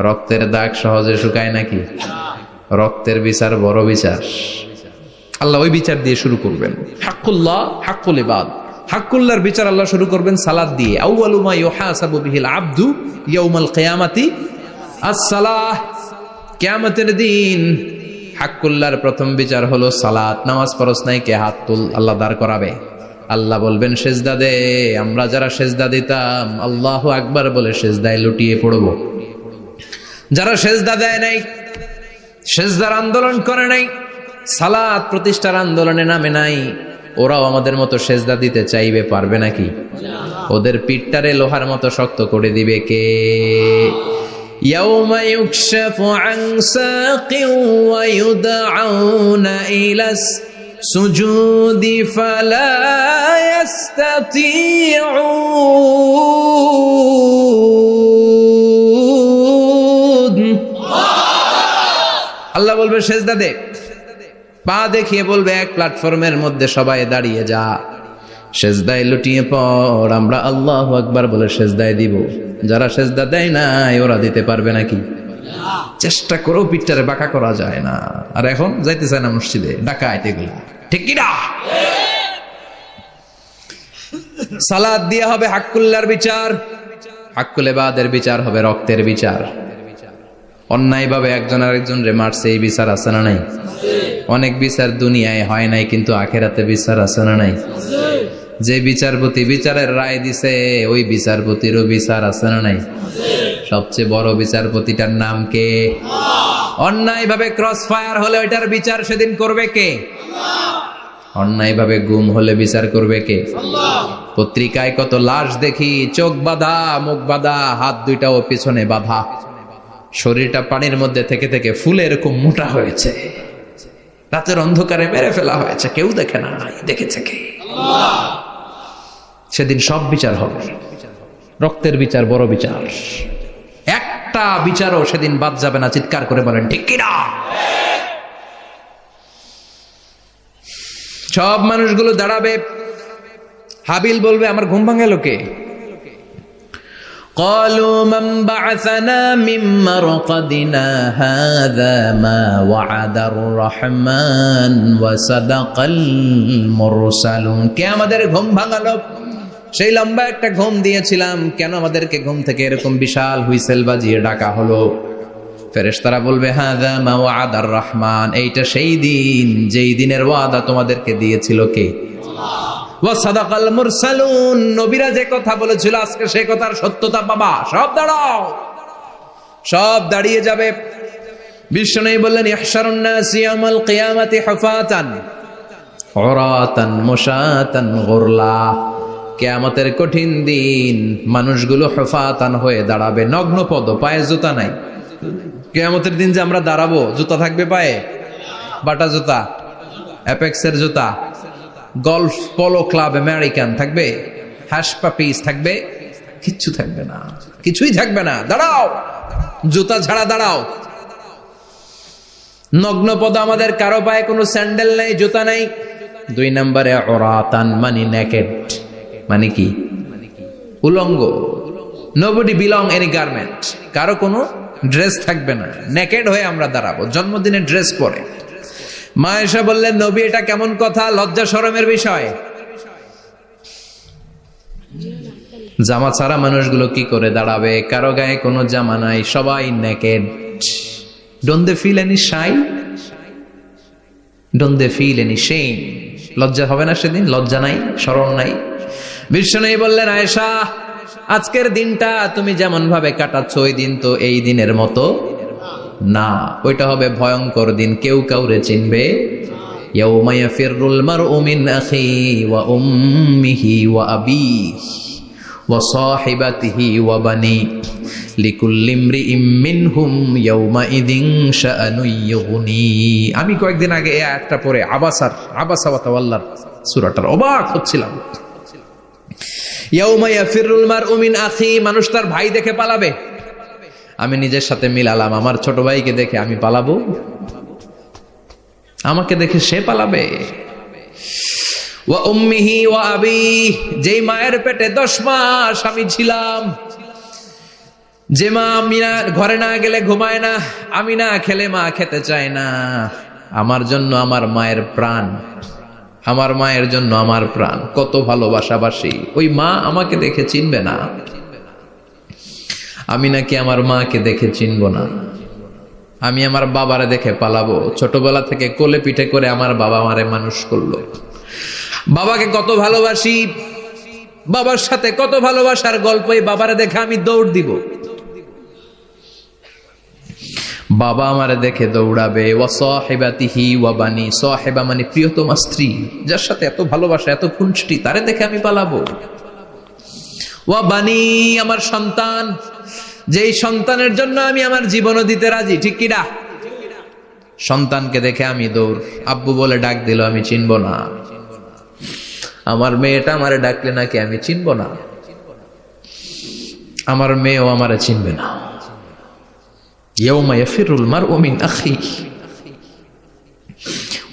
রক্তের দাগ সহজে শুকায় নাকি? রক্তের বিচার বড় বিচার। আল্লাহ ওই বিচার দিয়ে শুরু করবেন। হাক্কুল্লাহ, হাক্কুল ইবাদ। হাক্কুল্লাহর বিচার আল্লাহ শুরু করবেন সালাত দিয়ে। আউয়ালু মা ইউহাসাবু বিহিল আবদু ইয়াউমাল কিয়ামাতি আস-সালাহ। কিয়ামতের দিন হাক্কুল্লাহর প্রথম বিচার হলো সালাত। নামাজ পড়স নাই, কে? হাত তুল। আল্লাহ দাঁড় করাবে। আল্লাহ বলবেন সেজদা দে। আমরা যারা সেজদা দিতাম আল্লাহু আকবার বলে সেজদায় লুটিয়ে পড়ব। যারা সেজদা দেয় নাই, সেজদার আন্দোলন করে নাই, সালাত প্রতিষ্ঠার আন্দোলনে নামে নাই, ওরাও আমাদের মতো সেজদা দিতে চাইবে, পারবে নাকি? ওদের পিঠটারে লোহার মতো শক্ত করে দিবে কে? ইয়াউমা ইউকশাফু আন সাকিন ওয়া ইউদআউনা ইলাস সুজুদি ফালা ইস্তাতিউন। আল্লাহ বলবে সেজদা দে, পা দেখিয়ে বলবে এক প্ল্যাটফর্মের মধ্যে সবাই দাঁড়িয়ে যা, সেজদায় লুটিয়ে পড়। আমরা আল্লাহু আকবার বলে সেজদায় দিব। যারা সেজদা দেয় নাই ওরা দিতে পারবে নাকি? চেষ্টা করেও পিঠটারে বাঁকা করা যায় না। আর এখন যাইতে চায় না মসজিদে, ডাকাত এগুলা, ঠিক কি না? সালাত দিয়ে হবে হাক্কুল্লার বিচার, হাক্কুল ইবাদের বিচার হবে রক্তের বিচার। অন্যায় ভাবে একজন আরেকজন রে মারছে, এই বিচার আছে না নাই? অনেক বিচার দুনিয়ায় হয় নাই, কিন্তু আখেরাতে বিচার আছে না নাই? যে বিচারপতি বিচারের রায় দিছে ওই বিচারপতিরও বিচার আছে না নাই? সবচেয়ে বড় বিচারপতিটার নাম কে? অন্যায় ভাবে ক্রস ফায়ার হলে ওইটার বিচার সেদিন করবে কে? অন্যায় ভাবে গুম হলে বিচার করবে কে? পত্রিকায় কত লাশ দেখি, চোখ বাঁধা, মুখ বাঁধা, হাত দুইটাও পিছনে বাঁধা, শরীরটা পানির মধ্যে থেকে থেকে ফুলে এরকম মোটা হয়েছে, রাতের অন্ধকারে মেরে ফেলা হয়েছে, কেউ দেখে না, দেখেছে কে? সেদিন সব বিচার হবে, রক্তের বিচার, বড় বিচার। একটা বিচারও সেদিন বাদ যাবে না। চিৎকার করে বলেন ঠিক কিনা? সব মানুষগুলো দাঁড়াবে। হাবিল বলবে আমার ঘুম ভাঙাল কে? قالوا من بعثنا من مرقدنا هذا ما وعد الرحمن وصدق المرسلون। কে আমাদের ঘুম ভাঙালো? সেই লম্বা একটা ঘুম দিয়েছিলাম, কেন আমাদেরকে ঘুম থেকে এরকম বিশাল হুইসেল বাজিয়ে ডাকা হলো? ফেরেশতারা বলবে হাযা মা ওয়া'দার রহমান, এইটা সেই দিন যেই দিনের ওয়াদা তোমাদেরকে দিয়েছিল কে? ওয়া সাদাকাল মুরসালুন, নবীরা যে কথা বলেছিল আজকে সেই কথার সত্যতা পাবা। সব দাঁড়াও, সব দাঁড়িয়ে যাবে। বিশ্বনবী বললেন ইহশারুন নাস ইয়াউমাল কিয়ামাতি হুফাতান উরাতান মুশাতান গুরলা। কিয়ামতের কঠিন দিন মানুষগুলো হুফাতান হয়ে দাঁড়াবে, নগ্ন পদ, পায়ে জুতা নাই। কিয়ামতের দিন যে আমরা দাঁড়াবো, জুতা থাকবে পায়ে? বাটা জুতা, অ্যাপেক্সের জুতা, গলফ পোলো ক্লাব আমেরিকান থাকবে, হ্যাশ পাপিস থাকবে? কিচ্ছু থাকবে না, কিছুই থাকবে না। দাঁড়াও, জুতা ছাড়া দাঁড়াও। নগ্ন পদ, আমাদের কারো পায়ে কোনো স্যান্ডেল নাই, জুতা নাই। 2 নম্বরে উরাতান মানে নেকেড, মানে কি? উলঙ্গ। নোবডি বিলং এনি গার্মেন্ট, কারো কোনো ড্রেস থাকবে না, নেকেড হয়ে আমরা দাঁড়াবো, জন্মদিনের ড্রেস পরে। মা আয়েশা বললেন নবী এটা কেমন কথা, লজ্জা শরমের বিষয়। জামা ছাড়া মানুষগুলো কি করে দাঁড়াবে? কারো গায়ে কোনো জামা নাই, সবাই naked. Don't they feel any shy? Don't they feel any shame? লজ্জা হবে না সেদিন? লজ্জা নাই, শরম নাই। বিশ্বনবী বললেন আয়েশা আজকের দিনটা তুমি যেমন ভাবে কাটাচ্ছ ওই দিন তো এই দিনের মতো না, ওইটা হবে ভয়ঙ্কর দিন, কেউ কাউরে চিনবে। ইয়াউমা ইয়াফিরুল মারউ মিন আখিহি ওয়া উম্মিহি ওয়া আবিহি ওয়া সাহিবাতিহি ওয়া বানি লিকুল্লি ইমরিইম মিনহুম ইয়াউমা ইযিন শাআনুন ইউগনি। আমি কয়েকদিন আগে এই আয়াতটা পড়ে আবাসা ওয়া তাওয়াল্লার সূরাটার অবাক হচ্ছিলাম। ইয়াউমা ইয়াফিরুল মারউ মিন আখি, মানুষ তার ভাই দেখে পালাবে। আমি নিজের সাথে মিলালাম, আমার ছোট ভাইকে দেখে আমি পালাবো? আমাকে দেখে সে পালাবে? ওয়া উম্মিহি ওয়া আবি, যেই মায়ের পেটে 10 মাস আমি ছিলাম, যে মা আমি না ঘরে না গেলে ঘুমায় না, আমি না খেলে মা খেতে চায় না, আমার জন্য আমার মায়ের প্রাণ, আমার মায়ের জন্য আমার প্রাণ, কত ভালোবাসাবাসী। ওই মা আমাকে দেখে চিনবে না, আমি নাকি আমার মাকে দেখে চিনব না। আমি আমার বাবারে দেখে পালাবো। ছোটবেলা থেকে কোলে পিঠে করে আমার বাবা আমারে মানুষ করলো, বাবাকে কত ভালোবাসি, বাবার সাথে কত ভালোবাসার গল্প, এই বাবারে দেখে আমি দৌড় দিব। বাবা আমারে দেখে দৌড়াবে, ওয়া সাহিবাতিহি ওয়া বানি, সাহিবা মানে প্রিয়তমা স্ত্রী, যার সাথে এত ভালোবাসা এত খুনসুটি, তারে দেখে আমি পালাবো। ওয়া বানি, আমার সন্তান, যেই সন্তানের জন্য আমি আমার জীবনও দিতে রাজি, ঠিক কিনা? সন্তানকে দেখে আমি দৌড়। আব্বু বলে ডাক দিল, আমি চিনব না। আমার মেয়েটা আমারে ডাকলে নাকি আমি চিনব না, আমার মেয়েও আমারে চিনবে না। ইয়াউমা ইয়াফিরুল মারউ মিন আখিহি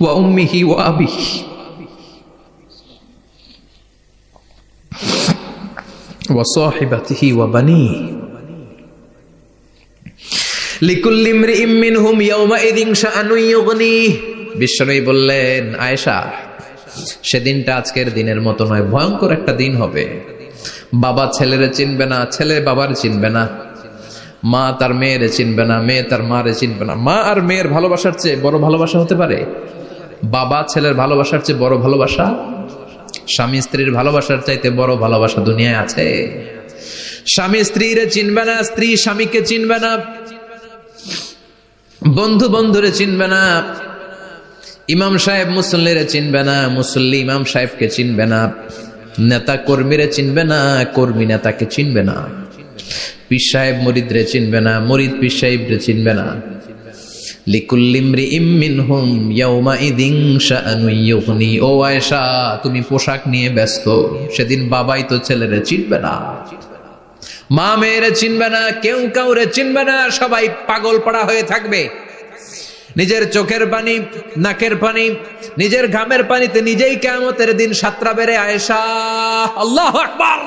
ওয়া উম্মিহি ওয়া আবিহি ওয়া সাহিবাতিহি ওয়া বানিহি লিকুল্লি ইমরিইম মিনহুম ইয়াউমাইযিন শাআনুন ইউগনিহি। বিশ্বনবী বললেন, আয়েশা, সেদিনটা আজকের দিনের মতো নয়, ভয়ঙ্কর একটা দিন হবে। বাবা ছেলেরে চিনবে না, ছেলে বাবার চিনবে না, মা তার মেয়েরে চিনবে না, মেয়ে তার মারে চিনবে না। মা আর মেয়ের ভালোবাসার চেয়ে বড় ভালোবাসা হতে পারে? বাবা ছেলের ভালোবাসার চেয়ে বড় ভালোবাসা? স্বামী স্ত্রীর ভালোবাসার চাইতে বড় ভালোবাসা দুনিয়ায় আছে? স্বামী স্ত্রীরে চিনবে না, স্ত্রী স্বামীকে চিনবে না, বন্ধু বন্ধুরে চিনবে না, ইমাম সাহেব মুসল্লিরে চিনবে না, মুসল্লি ইমাম সাহেবকে চিনবে না, নেতা কর্মীরে চিনবে না, কর্মী নেতাকে চিনবে না, পীর সাহেব মুরিদরে চিনবে না, মুরিদ পীর সাহেবরে চিনবে না। লিকুল্লি ইমরিইম মিনহুম ইয়াউমাইযিন শাআনুন ইউগনি। ও আয়েশা, তুমি পোশাক নিয়ে ব্যস্ত, সেদিন বাবাই তো ছেলেরে চিনবে না, মা মেয়েরে চিনবে না, কেউ কাউরে চিনবে না, সবাই পাগল পড়া হয়ে থাকবে। নিজের চোখের পানি, নাকের পানি, নিজের ঘামের পানিতে নিজেই কিয়ামতের দিন সাতরা বেড়ে। আয়েশা, আল্লাহু আকবার।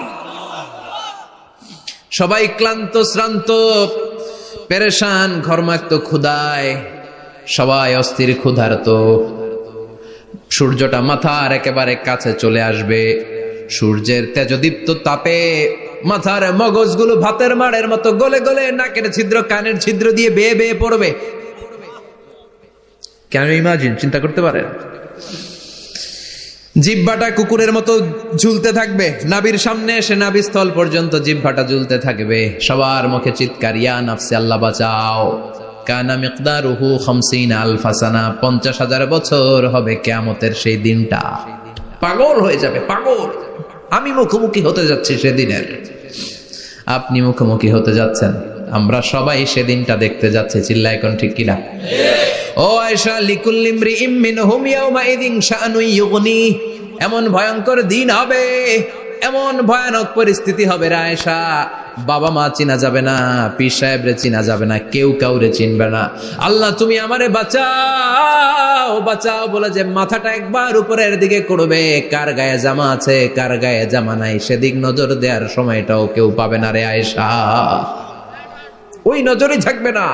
সবাই ক্লান্ত শ্রান্ত পেরেশান, ঘর্মাক্ত ক্ষুধায়, সবাই অস্থির ক্ষুধার্ত। সূর্যটা মাথার একেবারে কাছে চলে আসবে, সূর্যের তেজদীপ্ত তাপে মাথার মগজগুলো ভাতের মাড়ের মতো গলে গলে নাকের ছিদ্র কানের ছিদ্র দিয়ে বেয়ে বেয়ে পড়বে। কেন ইমাজিন, চিন্তা করতে পারেন? জিহ্বাটা কুকুরের মতো ঝুলতে থাকবে, নাভির সামনে এসে নাভিস্থল পর্যন্ত জিহ্বাটা ঝুলতে থাকবে। সবার মুখে চিৎকার, ইয়া নাফসি, আল্লাহ বাঁচাও। কানা মিকদারুহু 50 আলফা সানা, 50,000 বছর হবে কিয়ামতের সেই দিনটা। পাগল হয়ে যাবে, পাগল। আমি মুখোমুখি হতে যাচ্ছি সেদিনের, আপনি মুখোমুখি হতে যাচ্ছেন, আমরা সবাই সেদিনটা দেখতে যাচ্ছি। চিল্লা এখন ঠিক কিনা? ও আয়েশা, লিকুল্লি ইমরিইম মিনহুম ইয়াউমাইযিন শাআনুন ইউগনি। এমন ভয়ঙ্কর দিন হবে, এমন ভয়ানক পরিস্থিতি হবে রে আয়েশা, বাবা মা চিনা যাবে না, পীর সাহেবরে চিনা যাবে না, কেউ কাউরে চিনবে না। আল্লাহ তুমি আমারে বাঁচাও, বাঁচাও বলে যে মাথাটা একবার উপরের দিকে করবে, কার গায়ে জামা আছে কার গায়ে জামা নাই সেদিক নজর দেওয়ার সময়টাও কেউ পাবে না রে আয়েশা, ওই নজরই থাকবে না,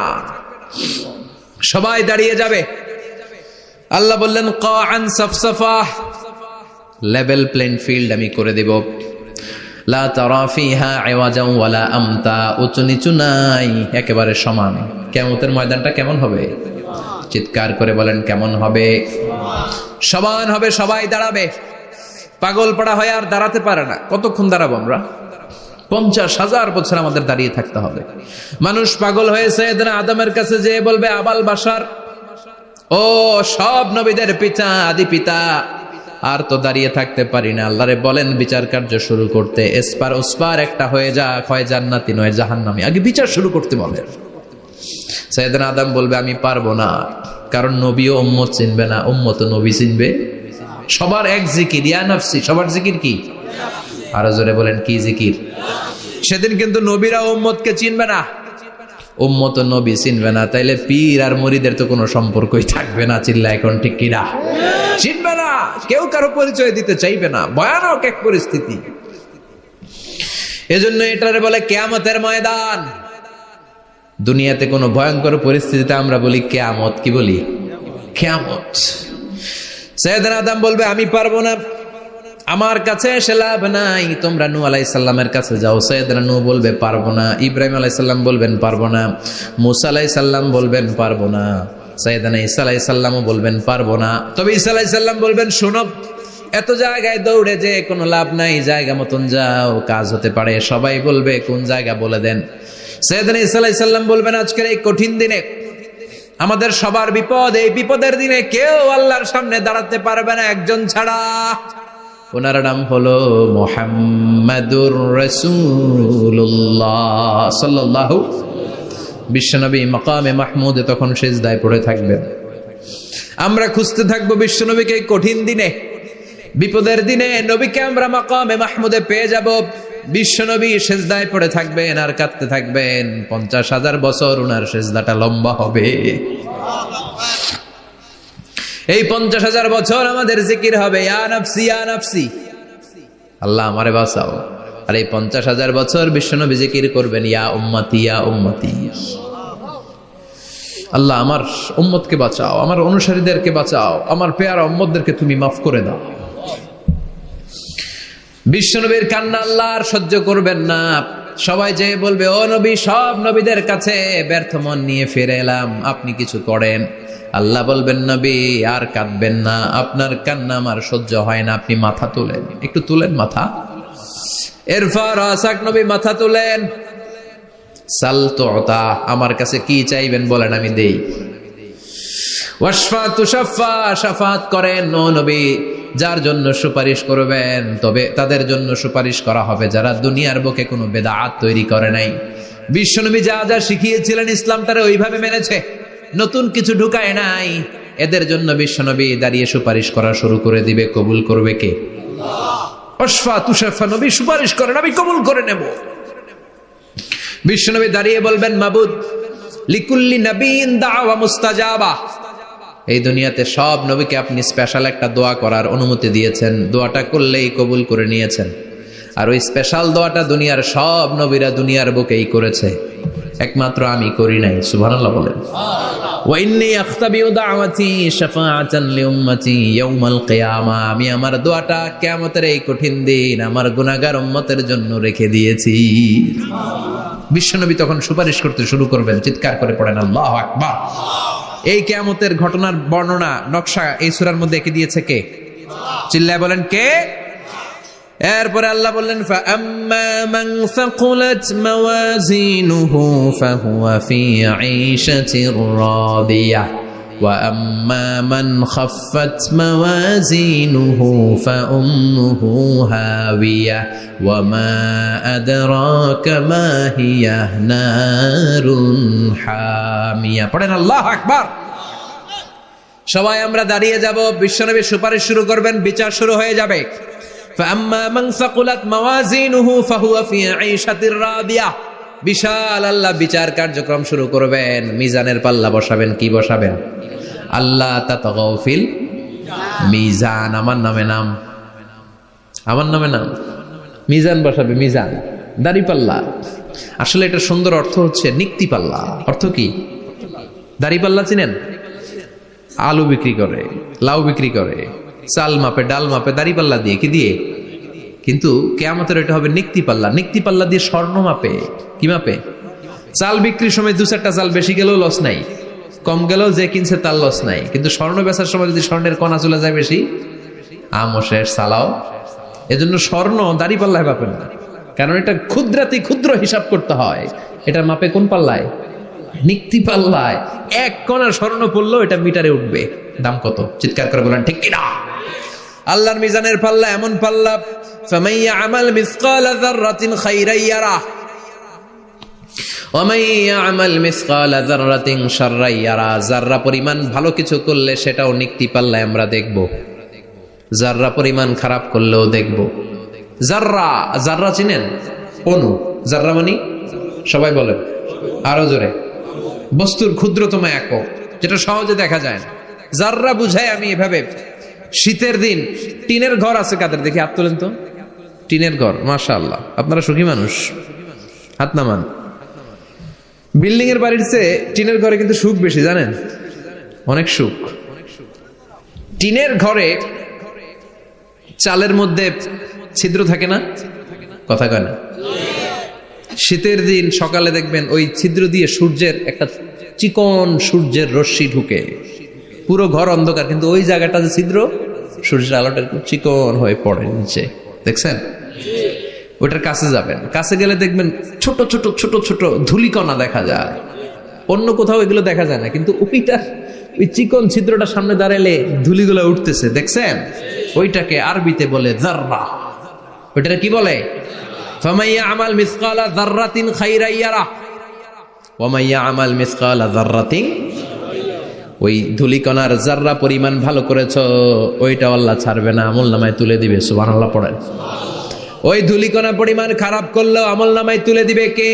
সবাই দাঁড়িয়ে যাবে। আল্লাহ বললেন, কাআন সাফসাফা, লেভেল প্লেইং ফিল্ড আমি করে দেব। লা তারা ফিহা ইওয়াজান ওয়ালা আমতা, উঁচু নিচু নাই, একেবারে সমান। কিয়ামতের ময়দানটা কেমন হবে? চিৎকার করে বলেন, কেমন হবে? সমান হবে, সবাই দাঁড়াবে। পাগল পাড়া হয়ে আর দাঁড়াতে পারে না। কতক্ষণ দাঁড়াবো আমরা? 50,000 বছর আমাদের দাঁড়িয়ে থাকতে হবে। মানুষ পাগল হয়ে সাইয়েদনা আদমের কাছে যেয়ে বলবে, আবাল বাশার, ও সব নবীদের পিতা, আদি পিতা, আর তো দাঁড়িয়ে থাকতে পারি না। আল্লাহরে বলেন বিচার কার্য শুরু করতে। এসপার ওসপার একটা হয়ে যা, হয় জান্নাতি নয় জাহান্নামী, আগে বিচার শুরু করতে বলেন। সাইয়েদনা আদম বলবে, আমি পারবো না, কারণ নবীও উম্মত চিনবে না, উম্মত নবী চিনবে। সবার এক জিকির, ইয়া নাফসি, সবার জিকির কি? আরো জোরে বলেন, কি জিকির? সেদিন কিন্তু নবীরা উম্মতকে চিনবে না, উম্মত নবী চিনবে না, তাইলে পীর আর মুরিদের তো কোনো সম্পর্কই থাকবে না। চিল্লা এখন ঠিক কিনা? চিনবে না, কেউ কারো পরিচয় দিতে চাইবে না। ভয়ানক এক পরিস্থিতি। এজন্য এটারে বলে কিয়ামতের ময়দান। দুনিয়াতে কোনো ভয়ঙ্কর পরিস্থিতিতে আমরা বলি কিয়ামত, কি বলি? কিয়ামত। সাইয়েদনা আদম বলবে, আমি পারবো না, আমার কাছে এসে লাভ নাই, তোমরা নূহ আলাইহিস সালামের কাছে যাও। সাইয়েদনা নূহ বলবে, পারবো না। ইব্রাহিম আলাইহিস সালাম বলবেন, পারবো না। মূসা আলাইহিস সালাম বলবেন, পারবো না। সাইয়েদনা ঈসা আলাইহিস সালামও বলবেন, পারবো না। তবে ঈসা আলাইহিস সালাম বলবেন, শোনো, এত জায়গায় দৌড়ে যে কোনো লাভ নাই, জায়গা মতন যাও, কাজ হতে পারে। সবাই বলবে, কোন জায়গা বলে দেন। সাইয়েদনা ঈসা আলাইহিস সালাম বলবেন, আজকের এই কঠিন দিনে আমাদের সবার বিপদ, এই বিপদের দিনে কেউ আল্লাহর সামনে দাঁড়াতে পারবে না একজন ছাড়া। ওনার নাম হলো মুহাম্মাদুর রাসূলুল্লাহ সাল্লাল্লাহু। বিশ্বনবী মাকামে মাহমুদে তখন সিজদায় পড়ে থাকবেন। আমরা খুঁজতে থাকবো বিশ্বনবীকে কঠিন দিনে, বিপদের দিনে নবীকে আমরা মাকামে মাহমুদে পেয়ে যাব। বিশ্বনবী সিজদায় পড়ে থাকবেন আর কাঁদতে থাকবেন। 50,000 বছর ওনার সিজদাটা লম্বা হবে। এই 50,000 বছর আমাদের জিকির হবে, ইয়া নাফসি ইয়া নাফসি, আল্লাহ আমারে বাঁচাও। আর এই 50,000 বছর বিশ্বনবী জিকির করবেন, ইয়া উম্মতি ইয়া উম্মতি, আল্লাহ আমার উম্মতকে বাঁচাও, আমার অনুসারীদেরকে বাঁচাও, আমার পেয়ারা উম্মতদেরকে তুমি মাফ করে দাও। বিশ্বনবীর কান্না আল্লাহ আর সহ্য করবেন না। সবাই যে বলবে, ও নবী, সব নবীদের কাছে ব্যর্থ মন নিয়ে ফিরে এলাম, আপনি কিছু করেন। আল্লাহ বলবেন, নবী আর কাঁদবেন না, আপনার কান্না আমার সহ্য হয় না, আপনি মাথা তুলেন, একটু তুলেন মাথা। এরপর আসাক নবী মাথা তুলেন। সাল তুতা, আমার কাছে কি চাইবেন বলেন, আমি দেই। ওয়াশফা তুশাফা, শাফাত করেন ও নবী, যার জন্য সুপারিশ করবেন তবে তাদের জন্য সুপারিশ করা হবে যারা দুনিয়ার বুকে কোনো বেদাত তৈরি করে নাই। বিশ্বনবী যা যা শিখিয়েছিলেন ইসলামটারে ওইভাবে মেনেছে, নতুন কিছু ঢুকায় নাই। এদের জন্য বিশ্বনবী দাঁড়িয়ে সুপারিশ করা শুরু করে দিবে। কবুল করবে কে? ওয়াশফা তুশাফা, নবী সুপারিশ করেন, আমি কবুল করে নেব। বিশ্বনবী দাঁড়িয়ে বলবেন, মাবুদ লিকুল্লি নবীন দাওয়া মুস্তাজাবা, এই দুনিয়াতে সব নবীকে আপনি স্পেশাল একটা দোয়া করার অনুমতি দিয়েছেন, দোয়াটা করলেই কবুল করে নিয়েছেন। আর ওই স্পেশাল দোয়াটা দুনিয়ার সব নবীরা দুনিয়ার বুকেই করেছে, একমাত্র আমি করি নাই। সুবহানাল্লাহ বলেন। ওয়া ইন্নী আখতাবিউ দাওয়াতি শাফাআতান লিউম্মতি ইয়াউমাল কিয়ামা, আমি আমার দোয়াটা কিয়ামতের এই কঠিন দিন আমার গুনাহগার উম্মতের জন্য রেখে দিয়েছি। বিশ্বনবী তখন সুপারিশ করতে শুরু করবেন। চিৎকার করে পড়েন আল্লাহু আকবার। এই কিয়ামতের ঘটনার বর্ণনা নকশা এই সূরার মধ্যে এঁকে দিয়েছে কে? চিল্লায় বলেন কে? এরপরে আল্লাহ বললেন, ফাআম্মা মান সাকুলাত মাওয়াজিনুহু ফাহুয়া ফি ঈশাতির রাদিয়াহ ওয়া আম্মা মান খাফফাত মাওয়াজিনুহু ফাউম্মুহু হাওিয়াহ ওয়া মা আদরাকা মা হিয়া নারুন হামিয়া। পড়েন আল্লাহু আকবার। সবাই আমরা দাঁড়িয়ে যাব, বিশ্বনবী সুপারিশ শুরু করবেন, বিচার শুরু হয়ে যাবে। فأما من ثقلت موازينه فهو في عيشة راضية, বিশাল আল্লাহ বিচার কার্যক্রম শুরু করবেন। মিজানের পাল্লা বসাবেন, কি বসাবেন? আল্লাহ তাতাগাউ ফিল মিজান। আমার নামে নাম, আমার নামে নাম, মিজান বসাবে, মিজান দাড়ি পাল্লা। আসলে এটা সুন্দর অর্থ হচ্ছে নিক্তি পাল্লা। অর্থ কি? দাড়ি পাল্লা চিনেন? আলু বিক্রি করে, লাউ বিক্রি করে, চাল মাপে, ডাল মাপে, দাড়ি পাল্লা দিয়ে, কি দিয়ে? কিন্তু কিয়ামতের এটা হবে নিক্তি পাল্লা। নিক্তি পাল্লা দিয়ে স্বর্ণ মাপে। কি মাপে? চাল বিক্রির সময় 2-4টা চাল বেশি গেলেও লস নাই, কম গেলেও যে কিনছে তার লস নাই। কিন্তু স্বর্ণ বেচার সময় যদি স্বর্ণের কণা চলে যায় বেশি, আমও শেষ, চালাও। এজন্য স্বর্ণ দাড়ি পাল্লায় মাপে না, কারণ এটা ক্ষুদ্রাতি ক্ষুদ্র হিসাব করতে হয়। এটা মাপে কোন পাল্লায়? নিক্তি পাল্লায়। 1 কণা স্বর্ণ পড়লো এটা মিটারে উঠবে। দাম কত? চিৎকার করে বলেন ঠিক কিনা? আল্লাহর মিজানের পাল্লা এমন পাল্লা, ফামান ইয়ামাল মিসকালা যাররাতিন খাইরান ইয়ারা ওয়া মান ইয়ামাল মিসকালা যাররাতিন শাররান ইয়ারা। যাররা পরিমাণ ভালো কিছু করলে সেটাও নিক্তি পাল্লায় আমরা দেখব, যাররা পরিমাণ খারাপ করলেও দেখব। যাররা, যাররা চিনেন? অণু। যাররা মানে সবাই বলেন আরো জোরে, বস্তুর ক্ষুদ্রতম একক, যেটা সহজে দেখা যায় না। যাররা বুঝায় আমি এভাবে, শীতের দিন টিনের ঘর আছে কাদের? দেখি হাত তোলেন তো। টিনের ঘর, মাশাআল্লাহ, আপনারা সুখী মানুষ, হাত নামান। বিল্ডিং এর বাড়ির চেয়ে টিনের ঘরে কিন্তু সুখ বেশি, জানেন? অনেক সুখ। টিনের ঘরে চালের মধ্যে ছিদ্র থাকে না? কথা কয় না? শীতের দিন সকালে দেখবেন ওই ছিদ্র দিয়ে সূর্যের একটা চিকন সূর্যের রশ্মি ঢুকে, পুরো ঘর অন্ধকার, কিন্তু ওই জায়গাটা যে ছিদ্র, সূর্যের আলোটা চিকন হয়ে পড়ে নিচে, দেখছেন? ওটার কাছে যাবেন, কাছে গেলে দেখবেন ছোট ছোট ছোট ছোট ধূলিকণা দেখা যায়। অন্য কোথাও এগুলো দেখা যায় না, কিন্তু ওই চিকন ছিদ্রটা সামনে দাঁড়ালে ধুলিগুলো উঠতেছে, দেখছেন? ওইটাকে আরবিতে বলে যাররা। ওইটা কি বলে? ফামাইয়া আমাল মিসকালা যাররাতিন খাইরান ইয়ারা ওয়া মাইয়া আমাল মিসকালা যাররাতিন, ওই ধুলিকণার যাররা পরিমাণ ভালো করেছো ওইটা আল্লাহ ছাড়বে না, আমলনামায় তুলে দিবে। সুবহানাল্লাহ পড়েন। ওই ধুলিকণা পরিমাণ খারাপ করলেও আমলনামায় তুলে দিবে কে?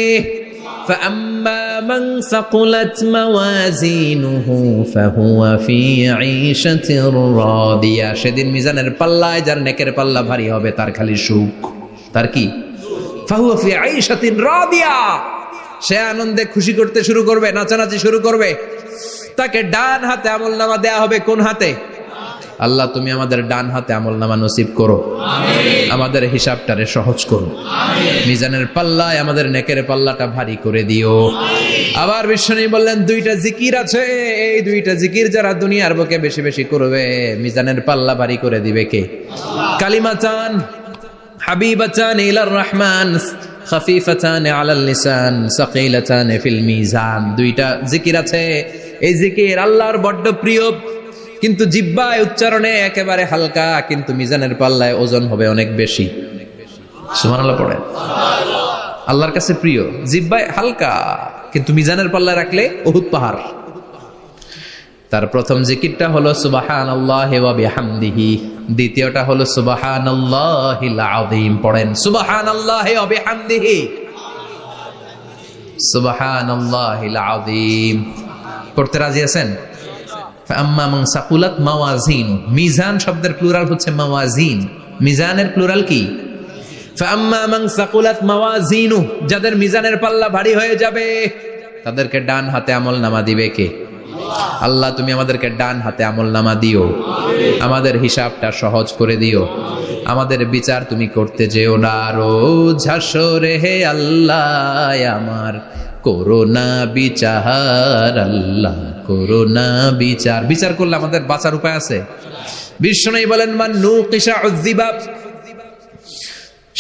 فأما من ثقلت موازينه فهو في عيشة راضية, সেদিন মিজানের পাল্লায় যার নেকের পাল্লা ভারী হবে তার খালি সুখ। তার কি? فهو في عيشة راضية, সে আনন্দে খুশি করতে শুরু করবে, নাচানাচি শুরু করবে। তাকে ডান হাতে আমলনামা দেয়া হবে। কোন হাতে? আল্লাহ তুমি আমাদের ডান হাতে আমলনামা নসিব করো, আমাদের হিসাবটারে সহজ করো, মিজানের পাল্লায় আমাদের নেকের পাল্লাটা ভারী করে দিও। আবার বিশ্বনবী বললেন দুইটা জিকির আছে, এই দুইটা জিকির যারা দুনিয়ার বুকে বেশি বেশি করবে মিজানের পাল্লা ভারী করে দিবে কে? কালিমাতান হাবিবাতান ইলার রহমান খাফিফাতান আলাল লিসান সাকিলাতান ফিল মিজান। দুইটা জিকির আছে, এই জিকির আল্লাহর বড্ড প্রিয়, কিন্তু জিহ্বায় উচ্চারণে একেবারে হালকা, কিন্তু মিজানের পাল্লায় ওজন হবে অনেক বেশি। সুবহানাল্লাহ পড়ে। আল্লাহর কাছে প্রিয়, জিহ্বায় হালকা, কিন্তু মিজানের পাল্লায় রাখলে উহুদ পাহাড়। তার প্রথম জিকিরটা হলো সুবহানাল্লাহি ওয়া বিহামদিহি, দ্বিতীয়টা হলো সুবহানাল্লাহিল আযীম। পড়েন সুবহানাল্লাহি ওয়া বিহামদিহি, সুবহানাল্লাহিল আযীম। পড়তে রাজি আছেন? আম্মা মান সাকুলাত মাওয়াজিন, মিজান শব্দের প্লুরাল হচ্ছে মাওয়াজিন, মিজানের প্লুরাল কি? ফাআম্মা মান সাকুলাত মাওয়াজিনু, যাদের মিজানের পাল্লা ভারী হয়ে যাবে তাদেরকে ডান হাতে আমলনামা দিবে কে? আল্লাহ তুমি আমাদেরকে ডান হাতে আমলনামা দিও, আমাদের হিসাবটা সহজ করে দিও, আমাদের বিচার তুমি করতে যেও না রোজ হাসরে হে আল্লাহ আমার করোনা বিচার, আল্লাহ করোনা বিচার। বিচার করলে আমাদের বাঁচার উপায় আছে। বিশ্বনবী বলেন মান নুকিশা উযিবা,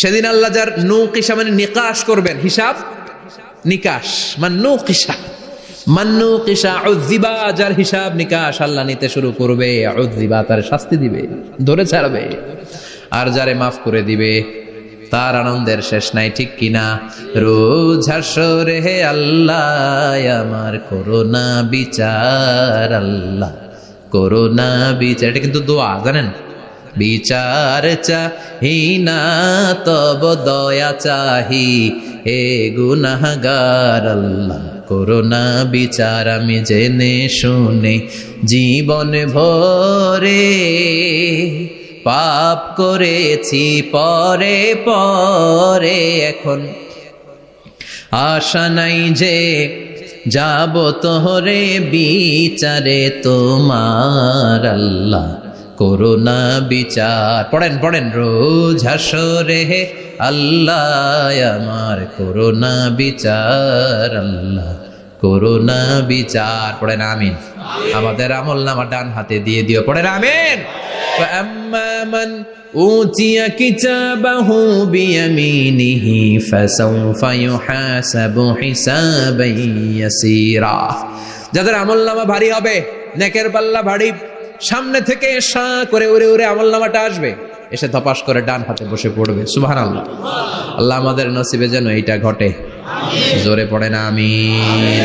সেদিন আল্লাহ যার নুকিশা মানে নিকাশ করবেন, হিসাব নিকাশ, মান নুকিশা উযিবা, যার হিসাব নিকাশ আল্লাহ নিতে শুরু করবে, উযিবা তার শাস্তি দিবে, ধরে ছাড়বে। আর যারে মাফ করে দিবে তার আনন্দের শেষ নাই, ঠিক কিনা? রোজ হাসরে হে আল্লাহ আমার করোনা বিচার, আল্লাহ করোনা বিচার। এটা কিন্তু দোয়া, জানেন? বিচার চাহি না তব দয়া চাহি হে গুনাহগার, আল্লাহ করোনা বিচার। আমি জেনে শুনে জীবন ভরে পাপ করেছি পরে পরে, এখন আশা নাই যে যাব তোহরে বিচারে তোমার, আল্লাহ করোনা বিচার। পড়েন পড়েন রোজ হাসরে হে আল্লাহ আমার করোনা বিচার, আল্লাহ করোনা বিচার। পড়েন আমিন। আমাদের আমলনামা ডান হাতে দিয়ে দিও। পড়েন আমিন। فأما من أوتي كتابه بيمينه فسوف يحاسب حسابا يسيرا, যাদের আমলনামা ভারী হবে, নেকের পাল্লা ভারী, সামনে থেকে সা করে উড়ে উড়ে আমলনামাটা আসবে, এসে ধপাস করে ডান হাতে বসে পড়বে। সুবহানাল্লাহ। আল্লাহ আমাদের নসিবে যেন এইটা ঘটে। জোরে পড়েন আমিন।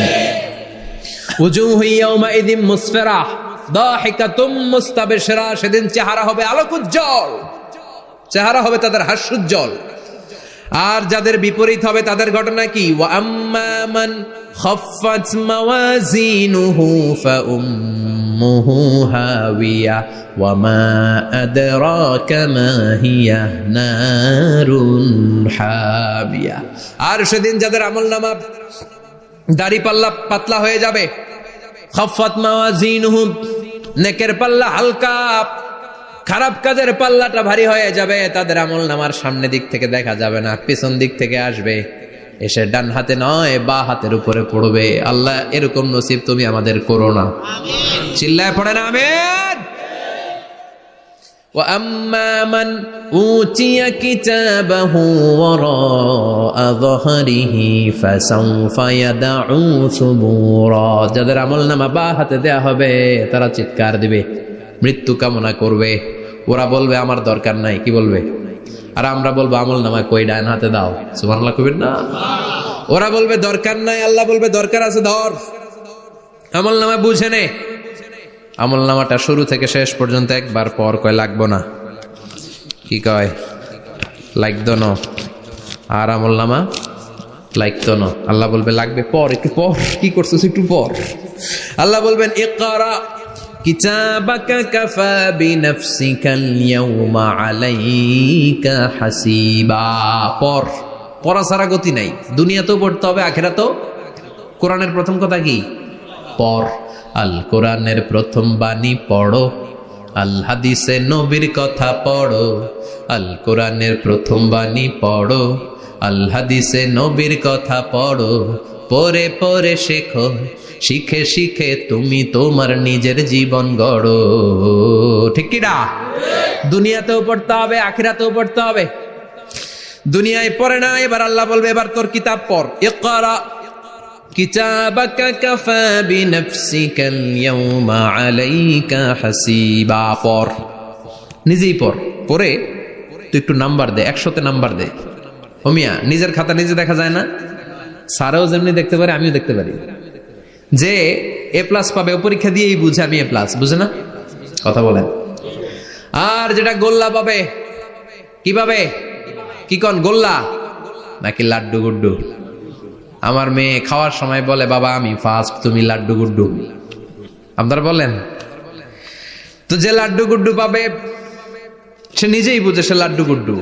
উজুহু ইয়াউমাইযিন মুসফিরা দাহিকাতুম মুস্তাবশিরা, সেদিন চেহারা হবে আলোকোজ্জ্বল, চেহারা হবে তাদের হাস্যোজ্জ্বল। আর যাদের বিপরীত হবে তাদের ঘটনা কি? ওয়া আম্মা মান খাফফাত মাওয়াজিনুহু ফাউম্মুহু হাওিয়া ওয়া মা আদরাকা মা হিয়া নারুন হাবিয়া। আর সেদিন যাদের আমলনামা দাড়ি পাল্লা পাতলা হয়ে যাবে, খাফফাত মাওয়াজিনুহু, নেকের পাল্লা হালকা, খারাপ কাজের পাল্লাটা ভারী হয়ে যাবে, তাদের আমলনামার সামনে দিক থেকে দেখা যাবে না, পিছন দিক থেকে আসবে, এসে ডান হাতে নয় বা হাতের উপরে পড়বে। আল্লাহ এরকম নসিব তুমি আমাদের করো না। চিল্লায় পড়েন আমিন। وأما من أوتي كتابه وراء ظهره فسوف يدعو ثبورا যাদের আমলনামা বা হাতে দেয়া হবে তারা চিৎকার দিবে, মৃত্যু কামনা করবে। ওরা বলবে আমার দরকার নাই, কি বলবে? আর আমরা বলবো আমলনামা কই, ডান হাতে দাও। সুবহানাল্লাহ কইবেন না? ওরা বলবে দরকার নাই, আল্লাহ বলবে দরকার আছে, ধর আমলনামা বুঝে নে। আমলনামাটা শুরু থেকে শেষ পর্যন্ত একবার পর কয় লাগবো না, কি কয়? লাগতো না। আর আমলনামা লাগতো না, আল্লাহ বলবে লাগবে পর, একটু পর। কি করছিস একটু পর? আল্লাহ বলবেন ইকরা কিতাবাকা কাফা বিনাফসিকাল ইয়াউমা আলাইকা হাসিবা। পর, পড়া ছাড়া গতি নাই। দুনিয়াতেও পড়তে হবে, আখিরাতেও। কোরআনের প্রথম কথা কি? পর। আল কোরআনের প্রথম বাণী পড়ো, আল হাদিসে নবীর কথা পড়ো। আল কোরআনের প্রথম বাণী পড়ো, আল হাদিসে নবীর কথা পড়ো। পড়ে পড়ে শেখো, শিখে শিখে তুমি তোমার নিজের জীবন গড়ো। ঠিক কি না? দুনিয়াতেও পড়তে হবে, আখিরাতেও পড়তে হবে। দুনিয়ায় পড়ে না, এবার আল্লাহ বলবে এবার তোর কিতাব পড়। ইকরা কিতাবাকা কাফা বিনাফসিকাল ইয়াউমা আলাইকা হাসিবা। পড়, নিজেই পড়। পড়ে তুই একটু নাম্বার দে, 100তে নাম্বার দে। হোমিয়া নিজের খাতা নিজে দেখা যায় না? স্যারও যেমনি দেখতে পারে, আমিও দেখতে পারি। যে A+ পাবে ও পরীক্ষা দিয়েই বুঝে আমি A+, বুঝে না? কথা বলেন। আর যেটা গোল্লা পাবে, কি পাবে? কি কন, গোল্লা নাকি লাড্ডু গুড্ডু? আমার মেয়ে খাওয়ার সময় বলে বাবা আমি ফার্স্ট, তুমি লাড্ডু গুড্ডু। আপনারা বলেন তো, যে লাড্ডু গুড্ডু পাবে সে নিজেই বুঝে সে লাড্ডু গুড্ডু।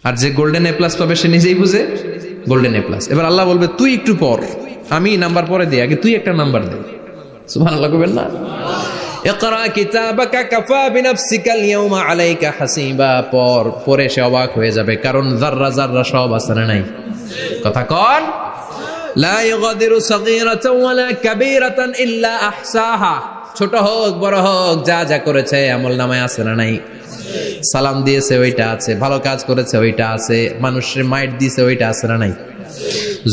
আর যে গোল্ডেন A+ পাবে সে নিজেই বুঝে গোল্ডেন A+। এবার আল্লাহ বলবে তুই একটু পর, আমি নাম্বার পরে দিই, আগে তুই একটা নাম্বার দে। সুবহানাল্লাহ কইবেন না? ইকরা কিতাবাকা কাফা বিনাফসিকাল ইয়াউমা আলাইকা হাসিবা। পর, পরে সে অবাক হয়ে যাবে, কারণ যাররা যাররা সব আছে না নাই? কথা কন। লা ইগাদিরু সাগীরাতান ওয়ালা কাবীরাতান ইল্লা আহসাহা। ছোট হোক বড় হোক, যা যা করেছে আমলনামায় আছে না নাই? সালাম দিয়েছে ওইটা আছে, ভালো কাজ করেছে ওইটা আছে, মানুষের মাইট দিয়েছে ওইটা আছে না নাই?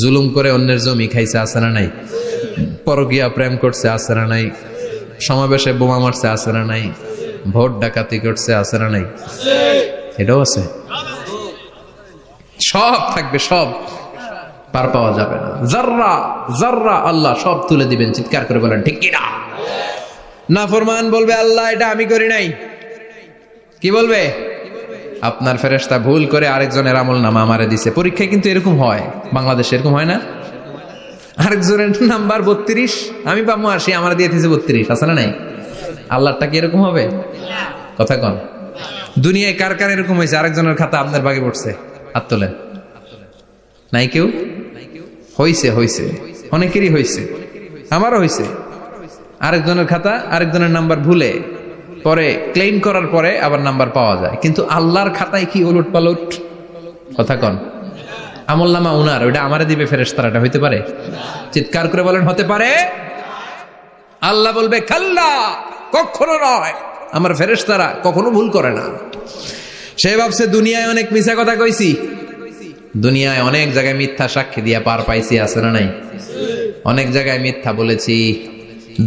জুলুম করে অন্যের জমি খাইছে আছে না নাই? পরকীয়া প্রেম করছে আছে না নাই? সমাবেশে বোমা মারছে আছে না নাই? ভোট ডাকাতি করছে আছে না নাই? এটাও আছে। সব থাকবে, সব পার পাওয়া যাবে না। যাররা যাররা আল্লাহ সব তুলে দিবেন। চিৎকার করে বলেন ঠিক কি না? নাফরমান বলবে আল্লাহ এটা আমি করি নাই। কি বলবে? আপনার ফেরেশতা ভুল করে আরেকজনের আমলনামা আমারে দিছে। পরীক্ষায় কিন্তু এরকম হয়, বাংলাদেশে এরকম হয় না? আরেকজনের নাম্বার 32, আমি পাবো 80, আমার দিয়ে দিয়েছে 32, আছে না নাই? আল্লাহরটা কি এরকম হবে? কথা কন। দুনিয়ায় কার কার এরকম হয়েছে আরেকজনের খাতা আপনার ভাগে পড়ছে? হাত তোলেন। নাই কেউ? হইছে, হইছে, অনেকেরই হইছে, আমারও হইছে। আরেকজনের খাতা আরেকজনের নাম্বার ভুলে পরে ক্লেম করার পরে আবার নাম্বার পাওয়া যায়, কিন্তু আল্লাহর খাতায় কি উলট পালট? কথা কন। আমলনামা উনার, ওইটা আমারে দিবে ফেরেশতারা, এটা হইতে পারে? চিৎকার করে বলেন হতে পারে? আল্লাহ বলবে খাল্লা, কখনো নয়। আমার ফেরেশতারা কখনো ভুল করে না। সে ভাবছে দুনিয়ায় অনেক মিথ্যা কথা কইছি, দুনিয়ায় অনেক জায়গায় মিথ্যা সাক্ষী দিয়া পার পাইছি, আছে না নাই? অনেক জায়গায় মিথ্যা বলেছি,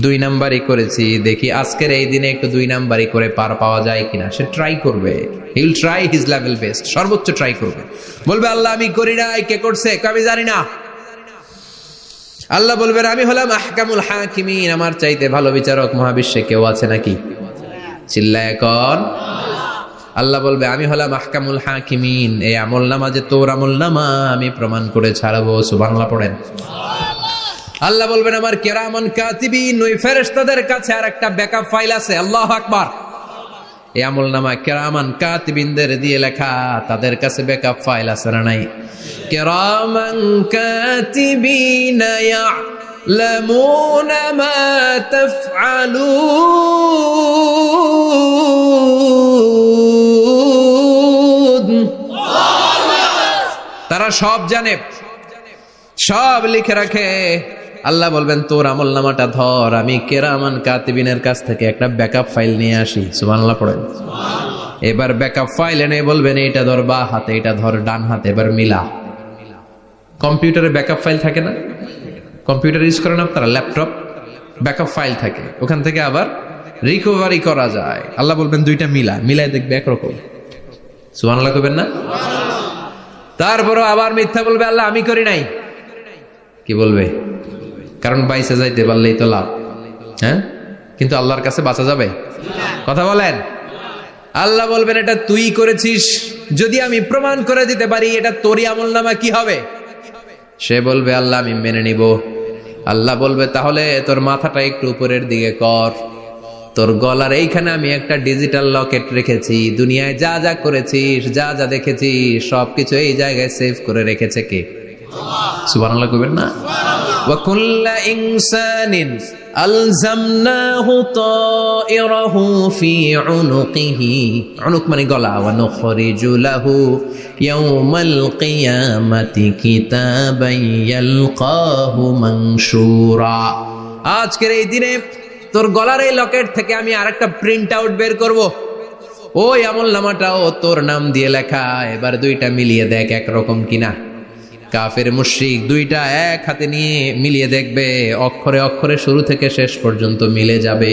2 নাম্বারই করেছি, দেখি আজকের এই দিনে একটু 2 নাম্বারই করে পার পাওয়া যায় কিনা। সে ট্রাই করবে, he will try his level best, সর্বোচ্চ ট্রাই করবে। বলবে আল্লাহ আমি করি নাই, কে করছে? আমি জানি না। আল্লাহ বলবেন আমি হলাম আহকামুল হাকিমিন, আমার চাইতে ভালো বিচারক মহাবিশ্বে কেউ আছে নাকি? চিল্লায় এখন। আল্লাহ বলবে আমি হলাম আহকামুল হাকিমিন, এই আমলনামা যে তোর আমলনামা আমি প্রমাণ করে ছাড়বো। সুবহানাল্লাহ পড়েন। আল্লাহ বলবেন আমার কিরামান কাতিবিন, ওই ফেরেশতাদের কাছে আর একটা ব্যাকআপ ফাইল আছে। আল্লাহু আকবার। এই আমলনামা কিরামান কাতিবিনদের দিয়ে লেখা, তাদের কাছে ব্যাকআপ ফাইল আছে না নাই? কিরামান কাতিবিন ইয়ালামুনা মা তাফআলুন। তারা সব জানে, সব লিখে রাখে। আল্লাহ বলবেন তোর আমল নামাটা ধর, আমি কেরামান কাতিবিনের কাছ থেকে একটা ব্যাকআপ ফাইল নিয়ে আসি। সুবহানাল্লাহ পড়েন। এবার ব্যাকআপ ফাইল এনে বলবেন এটা ধর বা হাতে, এটা ধর ডান হাতে, এবার মিলা। কম্পিউটারে ব্যাকআপ ফাইল থাকে না? কম্পিউটার ইউজ করেন আপনারা, ল্যাপটপ, ব্যাকআপ ফাইল থাকে, ওখান থেকে আবার রিকভারি করা যায়। আল্লাহ বলবেন দুইটা মিলাই দেখবে একরকম। সুবহানাল্লাহ কইবেন না? তারপরও আবার মিথ্যা বলবে, আল্লাহ আমি করি নাই। কি বলবে? কারণ বাইসে যাইতে পারলেই তো লাভ। হ্যাঁ, কিন্তু আল্লাহর কাছে বাঁচা যাবে? কথা বলেন। আল্লাহ বলবেন এটা তুই করেছিস, যদি আমি প্রমাণ করে দিতে পারি এটা তোরই আমলনামা, কি হবে? সে বলবে আল্লাহ আমি মেনে নিব। আল্লাহ বলবে তাহলে তোর মাথাটা একটু উপরের দিকে কর, তোর গলার এইখানে আমি একটা ডিজিটাল লকেট রেখেছি, দুনিয়ায় যা যা করেছিস, যা যা দেখেছিস সবকিছু এই জায়গায় সেভ করে রেখেছে কে? সুবহানাল্লাহ কইবেন না? ওয়া কুল্লা ইনসানিন আলজামনাহু তায়রাহু ফি উনুকিহি, উনুক মানে গলা, ওয়া নুখরিজু লাহু ইয়াওমাল কিয়ামাতি কিতাবান ইয়ালকাহু মানশুরা। আজকের এই দিনে তোর গলার এই লকেট থেকে আমি আরেকটা প্রিন্ট আউট বের করব, ওই আমলনামাটাও তোর নাম দিয়ে লেখা। এবার দুইটা মিলিয়ে দেখ একরকম কিনা। কাফের মুশরিক দুইটা এক হাতে নিয়ে মিলিয়ে দেখবে, অক্ষরে অক্ষরে শুরু থেকে শেষ পর্যন্ত মিলে যাবে।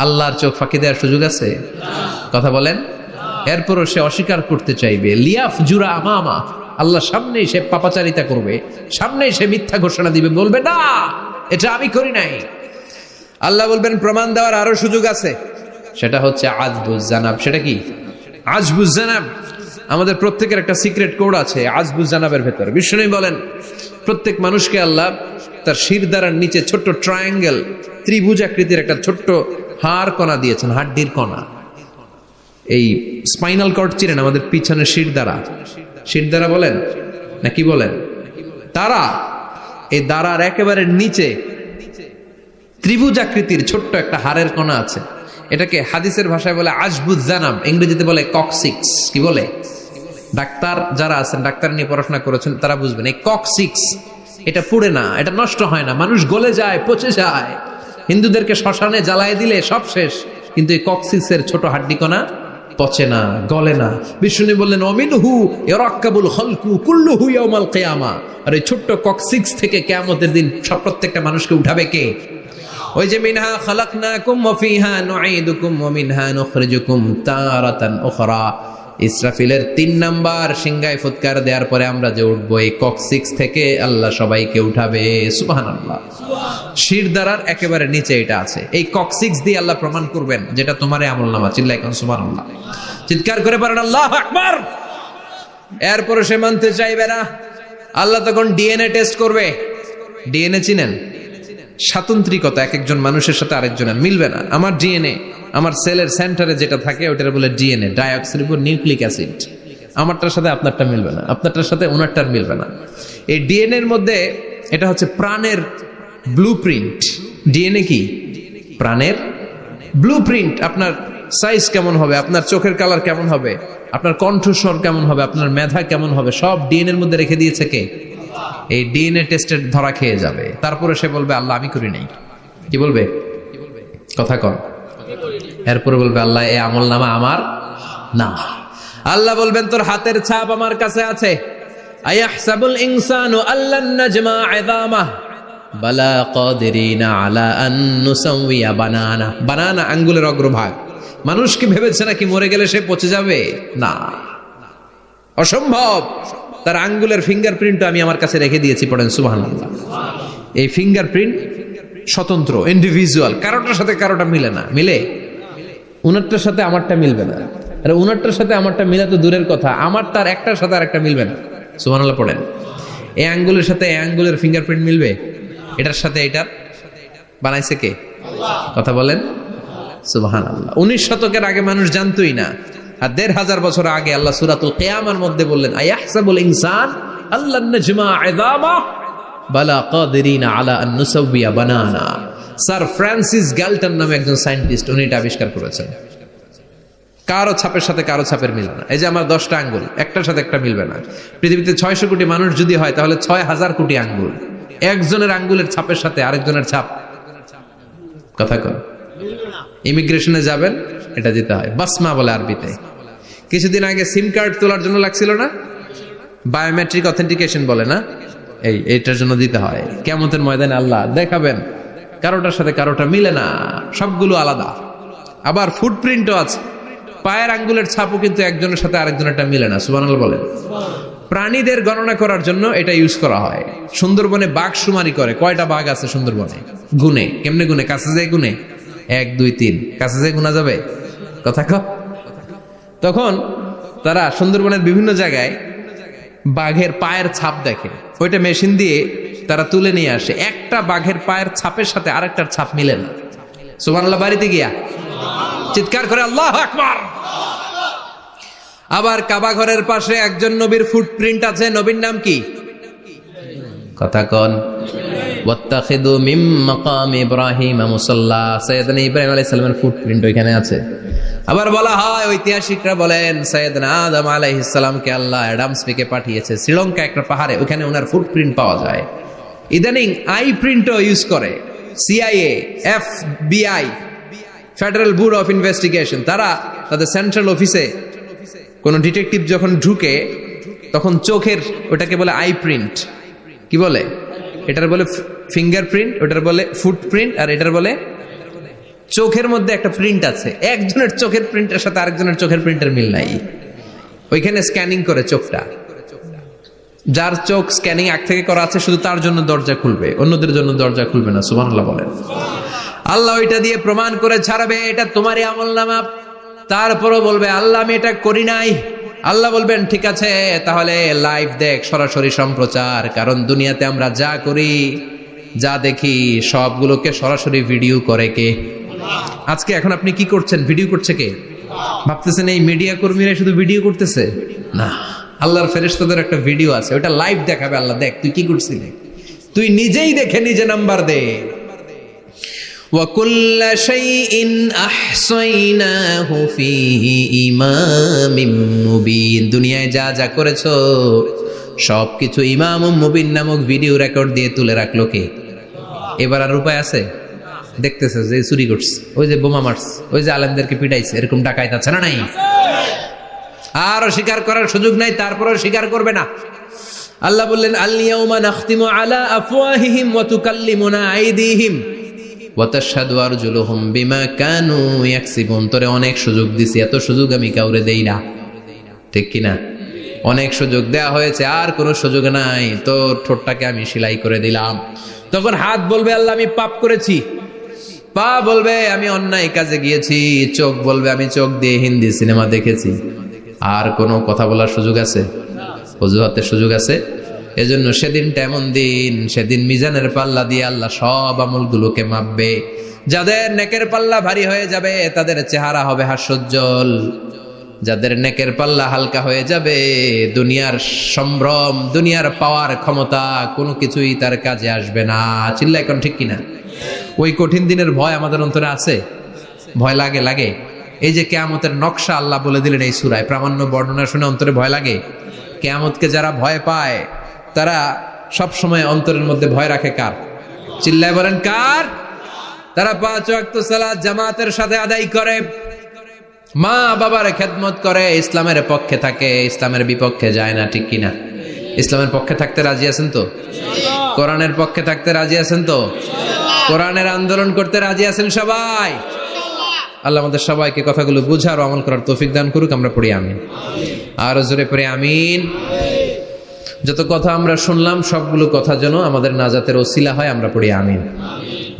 আল্লাহর চোখ ফাঁকি দেওয়ার সুযোগ আছে? কথা বলেন। এরপরও সে অস্বীকার করতে চাইবে। লিয়াফ জুরা আমামা, আল্লাহ সামনেই সে পাপাচারিতা করবে, সামনেই সে মিথ্যা ঘোষণা দিবে, বলবে না এটা আমি করি নাই। আল্লাহ বলবেন প্রমাণ দেওয়ার আরো সুযোগ আছে, সেটা হচ্ছে আজবুজ জানাব। সেটা কি? আজবুজ জানাব। আমাদের প্রত্যেকের একটা সিক্রেট কোড আছে আজবুজ জানাবের ভেতর। বিষ্ণু বলেন প্রত্যেক মানুষকে আল্লাহ তার শিরদাঁড়ার নিচে ছোট্ট ট্রায়াঙ্গেল, ত্রিভুজ আকৃতির একটা ছোট্ট হাড় কণা দিয়েছেন, হাড্ডির কণা। এই স্পাইনাল কর্ড চিনেন, আমাদের পিছনে শিরদাঁড়া বলেন না কি বলেন? তারা, এই দাঁড়ার একেবারে নিচে ত্রিভুজ আকৃতির ছোট্ট একটা হাড়ের কণা আছে। এটাকে হাদিসের ভাষায় বলে আজবুজ জানাব, ইংরেজিতে বলে ককসিক্স। কি বলে? ডাক্তার যারা আছেন, ডাক্তার নিয়ে পড়াশোনা করেছেন, তারা বুঝবেন এই ককসিক্স এটা পুড়ে না, এটা নষ্ট হয় না, মানুষ গলে যায়, পচে যায়। হিন্দুদেরকে শ্মশানে জ্বালায় দিলে সব শেষ, কিন্তু এই ককসিক্সের ছোট হাড্ডি কণা পচে না, গলে না। বিষ্ণু বললেন অমিনহু ইয়ারাক্কাবুল খালকু কুল্লুহু ইয়াউমাল কিয়ামা। আর এই ছোট্ট ককসিক্স থেকে কিয়ামতের দিন সব প্রত্যেকটা মানুষকে উঠাবে কে? ওই যে মিনহা খালাকনাকুম ওয়া ফিহা নুঈদুকুম ওয়া মিনহা নুখরিজুকুম তারাতান উখরা। ইসরাফিলের 3 নাম্বার সিংহায় ফুৎকার দেওয়ার পরে আমরা যে উঠবো, এই ককসিক্স থেকে আল্লাহ সবাইকে উঠাবে। সুবহানাল্লাহ। শিরদাঁড়ার একেবারে নিচে এটা আছে। এই ককসিক্স দিয়ে আল্লাহ প্রমাণ করবেন যেটা তোমার আমলনামা। চিল্লায় কোন সুবহানাল্লাহ, চিৎকার করে পারেন আল্লাহু আকবার। এরপরে সে মানতে চাইবে না। আল্লাহ তখন ডিএনএ টেস্ট করবে। ডিএনএ চিনেন? স্বাতন্ত্রিকতা, এক একজন মানুষের সাথে আরেকজনের মিলবে না। আমার ডিএনএ, আমার সেলের সেন্টারে যেটা থাকে ওটার বলে ডিএনএ, ডাইঅক্সিরিবোনিউক্লিক অ্যাসিড। আমারটার সাথে আপনারটা মিলবে না, আপনারটার সাথে ওনারটার মিলবে না। এই ডিএনএ এর মধ্যে এটা হচ্ছে প্রাণের ব্লুপ্রিন্ট। ডিএনএ কি? প্রাণের ব্লুপ্রিন্ট। আপনার সাইজ কেমন হবে, আপনার চোখের কালার কেমন হবে, আপনার কণ্ঠস্বর কেমন হবে, আপনার মেধা কেমন হবে, সব ডিএনএ এর মধ্যে রেখে দিয়েছে কে? এই ডিএনএ টেস্টের ধরা খেয়ে যাবে। তারপরে সে বলবে আল্লাহ আমি করি নাই। কি বলবে? কথা কন। এরপরে বলবে আল্লাহ এই আমলনামা আমার না। আল্লাহ বলবেন তোর হাতের ছাপ আমার কাছে আছে। আয়াহসাবুল ইনসানু আল্লান নাজমা ইযামাহ বালা কাদিরিনা আলা আন নুসাওয়িয়া বানানা। বানানা আঙ্গুলের অগ্রভাগ। মানুষ কি ভেবেছে নাকি মরে গেলে সে পচে যাবে? না, অসম্ভব। তার আঙ্গুলের ফিঙ্গারপ্রিন্ট আমি আমার কাছে রেখে দিয়েছি। পড়েন সুবহানাল্লাহ। এই ফিঙ্গারপ্রিন্ট স্বতন্ত্র, ইন্ডিভিজুয়াল, কারোটার সাথে কারোটা মিলে না। মিলে? উনারটার সাথে আমারটা মিলবে না। আর উনারটার সাথে আমারটা মিলা তো দূরের কথা, আমারটার একটার সাথে আরেকটা মিলবে না। সুবহানাল্লাহ পড়েন। এই আঙ্গুলের সাথে এই আঙ্গুলের ফিঙ্গারপ্রিন্ট মিলবে? এটার সাথে এটার বানাইছে কে? কথা বলেন সুবহানাল্লাহ। 19 শতকের আগে মানুষ জানতোই না। আর 1500 বছর আগে আল্লাহ সূরাতুল কিয়ামার মধ্যে বললেন আয়াহসাবুল ইনসান আল্লান নাজমা ইযামাহ বালা কাদিরিনা আলা আন নুসাওয়িয়া বানানা। স্যার ফ্রান্সিস গ্যালটন নামে একজন সায়েন্টিস্ট, উনি এটা আবিষ্কার করেছেন। কারো ছাপের সাথে কারো ছাপের মিলে না। এই যে আমার 10টা আঙ্গুল, একটার সাথে একটা মিলবে না। পৃথিবীতে 600 কোটি মানুষ যদি হয় তাহলে 6000 কোটি আঙ্গুল। একজনের আঙ্গুলের ছাপের সাথে আরেকজনের ছাপ কথা কর। ইমিগ্রেশনে যাবেন, এটা দিতে হয়, বাসমা বলে আরবিতে। কিছুদিন আগে সিম কার্ড তোলার জন্য লাগছিল না, বায়োমেট্রিক অথেন্টিকেশন বলে না, এইটার জন্য দিতে হয়। কিয়ামতের ময়দানে আল্লাহ দেখাবেন কারোটার সাথে কারোটা মিলে না, সবগুলো আলাদা। আবার ফুটপ্রিন্টও আছে, পায়ের আঙ্গুলের ছাপও কিন্তু একজনের সাথে আরেকজনেরটা মিলে না। সুবহানাল্লাহ বলেন। প্রাণীদের গণনা করার জন্য এটা ইউজ করা হয়। সুন্দরবনে বাঘ শুমারি করে, কয়টা বাঘ আছে সুন্দরবনে গুনে, কেমনে গুনে? কাছে যায় গুনে, 1 2 3, কাছে যায় গুনা যাবে কথা ক। তখন তারা সুন্দরবনের বিভিন্ন জায়গায় বাঘের পায়ের ছাপ দেখে, ওইটা মেশিন দিয়ে তারা তুলে নিয়ে আসে। একটা বাঘের পায়ের ছাপের সাথে আরেকটার ছাপ মিলে না। সুবহানাল্লাহ। বাড়িতে গিয়া চিৎকার করে আল্লাহু আকবার। আবার কাবা ঘরের পাশে একজন নবীর ফুটপ্রিন্ট আছে। নবীর নাম কি? কথা কন। ওয়াত্তাখিদু মিন মাকাম ইব্রাহিম মুসাল্লা, সাইয়েদনা ইব্রাহিম আলাইহিস সালামের ফুটপ্রিন্ট ওইখানে আছে। আবার বলা হয়, ঐতিহাসিকরা বলেন সাইয়েদনা আদম আলাইহিস সালামকে আল্লাহ অ্যাডামস পেকে পাঠিয়েছে শ্রীলঙ্কা একটা পাহাড়ে, ওখানে ওনার ফুটপ্রিন্ট পাওয়া যায়। ইদানিং আই প্রিন্টও ইউজ করে CIA, FBI, federal bureau of investigation. তারা তাদের সেন্ট্রাল অফিসে কোন ডিটেকটিভ যখন ঢুকে তখন চোখের, ওটাকে বলে আই প্রিন্ট, কি বলে? এটার বলে ফিঙ্গারপ্রিন্ট, ওটার বলে ফুটপ্রিন্ট, আর এটার বলে চোখের মধ্যে একটা প্রিন্ট আছে। একজনের চোখের প্রিন্টের সাথে আরেকজনের চোখের প্রিন্টের মিল নাই। ওইখানে স্ক্যানিং করে চোখটা, যার চোখ স্ক্যানিং আগ থেকে করা আছে শুধু তার জন্য দরজা খুলবে, অন্যদের জন্য দরজা খুলবে না। সুবহানাল্লাহ বলেন। আল্লাহ ওইটা দিয়ে প্রমাণ করে ছাড়বে এটা তোমারই আমলনামা। তারপরও বলবে আল্লাহ আমি এটা করি নাই। আল্লাহ বলবেন ঠিক আছে, তাহলে লাইভ দেখ, সরাসরি সম্প্রচার। কারণ দুনিয়াতে আমরা যা করি, যা দেখি, সবগুলোকে সরাসরি ভিডিও করে কে? আজকে এখন আপনি কি করছেন, ভিডিও করছে কে? ভাবতেছেন এই মিডিয়া কর্মীরা শুধু ভিডিও করতেছে? না, আল্লাহর ফেরেশতাদের একটা ভিডিও আছে, ওটা লাইভ দেখাবে। আল্লাহ দেখ তুই কি করছিলি, তুই নিজেই দেখে নিজে নাম্বার দে। وَكُلَّ شَيْءٍ أَحْصَيْنَاهُ فِي إِمَامٍ مُبِينٍ। দুনিয়ায় যা যা করেছো সবকিছু ইমাম মুবিন নামক ভিডিও রেকর্ড দিয়ে তুলে রাখলো কে? এবার আর উপায় আছে? দেখতেছে যে চুরি করছে, ওই যে বোমা মারছে, ওই যে আলেমদেরকে পিটাইছে, এরকম ডাকাইত আছে না নাই? আর স্বীকার করার সুযোগ নাই, তারপরেও স্বীকার করবে না। আল্লাহ বললেন আল ইয়াউমা নাখতিমু আলা আফওয়াহিহিম ওয়া তুকাল্লিমুনা আইদিহিম ওয়া তাশহাদু আরজুলুহুম বিমা কানু ইয়াকসিবুন। তোরে অনেক সুযোগ দিছি, এত সুযোগ আমি কাউরে দেই না, ঠিক কি না? অনেক সুযোগ দেয়া হয়েছে, আর কোনো সুযোগ নাই, তোর ঠোঁটটাকে আমি সেলাই করে দিলাম। তখন হাত বলবে আল্লাহ আমি পাপ করেছি, পা বলবে আমি অন্যায় কাজে গিয়েছি, চোখ বলবে আমি চোখ দিয়ে হিন্দি সিনেমা দেখেছি। আর কোনো কথা বলার সুযোগ আছে? অজুহাতের সুযোগ আছে? এজন্য সেদিনটা এমন দিন, সেদিন মিজানের পাল্লা দিয়ে আল্লাহ সব আমলগুলোকে মাপবে। যাদের নেকের পাল্লা ভারী হয়ে যাবে তাদের চেহারা হবে হাস্যোজ্জ্বল, যাদের নেকের পাল্লা হালকা হয়ে যাবে দুনিয়ার সম্ভ্রম, দুনিয়ার পাওয়ার ক্ষমতা কোনো কিছুই তার কাজে আসবে না। চিল্লা এখন ঠিক কিনা? ওই কঠিন দিনের ভয় আমাদের অন্তরে আছে? ভয় লাগে? লাগে। এই যে কিয়ামতের নকশা আল্লাহ বলে দিলেন এই সূরায়, প্রামাণ্য বর্ণনা শুনে অন্তরে ভয় লাগে? কিয়ামতকে যারা ভয় পায় তারা সব সময় অন্তরের মধ্যে ভয় রাখে কার? চিল্লায় বলেন কার? তারা 5 ওয়াক্ত সালাত জামাতের সাথে আদায় করে, মা বাবার খেদমত করে, ইসলামের পক্ষে থাকে, ইসলামের বিপক্ষে যায় না, ঠিক কিনা? ইসলামের পক্ষে থাকতে রাজি আছেন তো? কোরআনের পক্ষে থাকতে রাজি আছেন তো? কোরআনের আন্দোলন করতে রাজি আছেন সবাই? আল্লাহ আমাদের সবাইকে কথাগুলো বুঝার ও আমল করার তৌফিক দান করুক। আমরা পড়ি আমিন। আর জোরে পড়ি আমিন। যত কথা আমরা শুনলাম সবগুলো কথা যেন আমাদের নাজাতের ওসিলা হয়, আমরা পড়ি আমিন।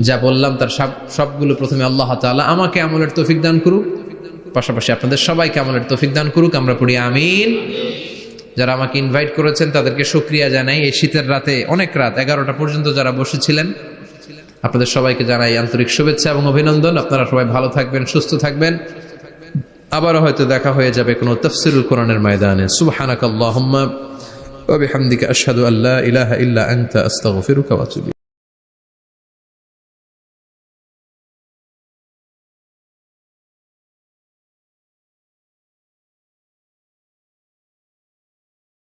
যা বললাম তার সবগুলো প্রথমে আল্লাহ তাআলা আমাকে আমলের তৌফিক দান করুক, পাশাপাশি আপনাদের সবাইকে আমলের তৌফিক দান করুক। আমরা পড়ি আমিন। যারা আমাকে ইনভাইট করেছেন তাদেরকে শুকরিয়া জানাই। এই শীতের রাতে, অনেক রাত 11টা পর্যন্ত যারা বসেছিলেন, আপনাদের সবাইকে জানাই আন্তরিক শুভেচ্ছা এবং অভিনন্দন। আপনারা সবাই ভালো থাকবেন, সুস্থ থাকবেন। আবারও হয়তো দেখা হয়ে যাবে কোনো তাফসীরুল কোরআনের ময়দানে। সুবহানাকাল্লাহুম্মা ওয়া বিহামদিকা আশহাদু আল্লা ইলাহা ইল্লা আনতা আস্তাগফিরুকা ওয়া আতুবু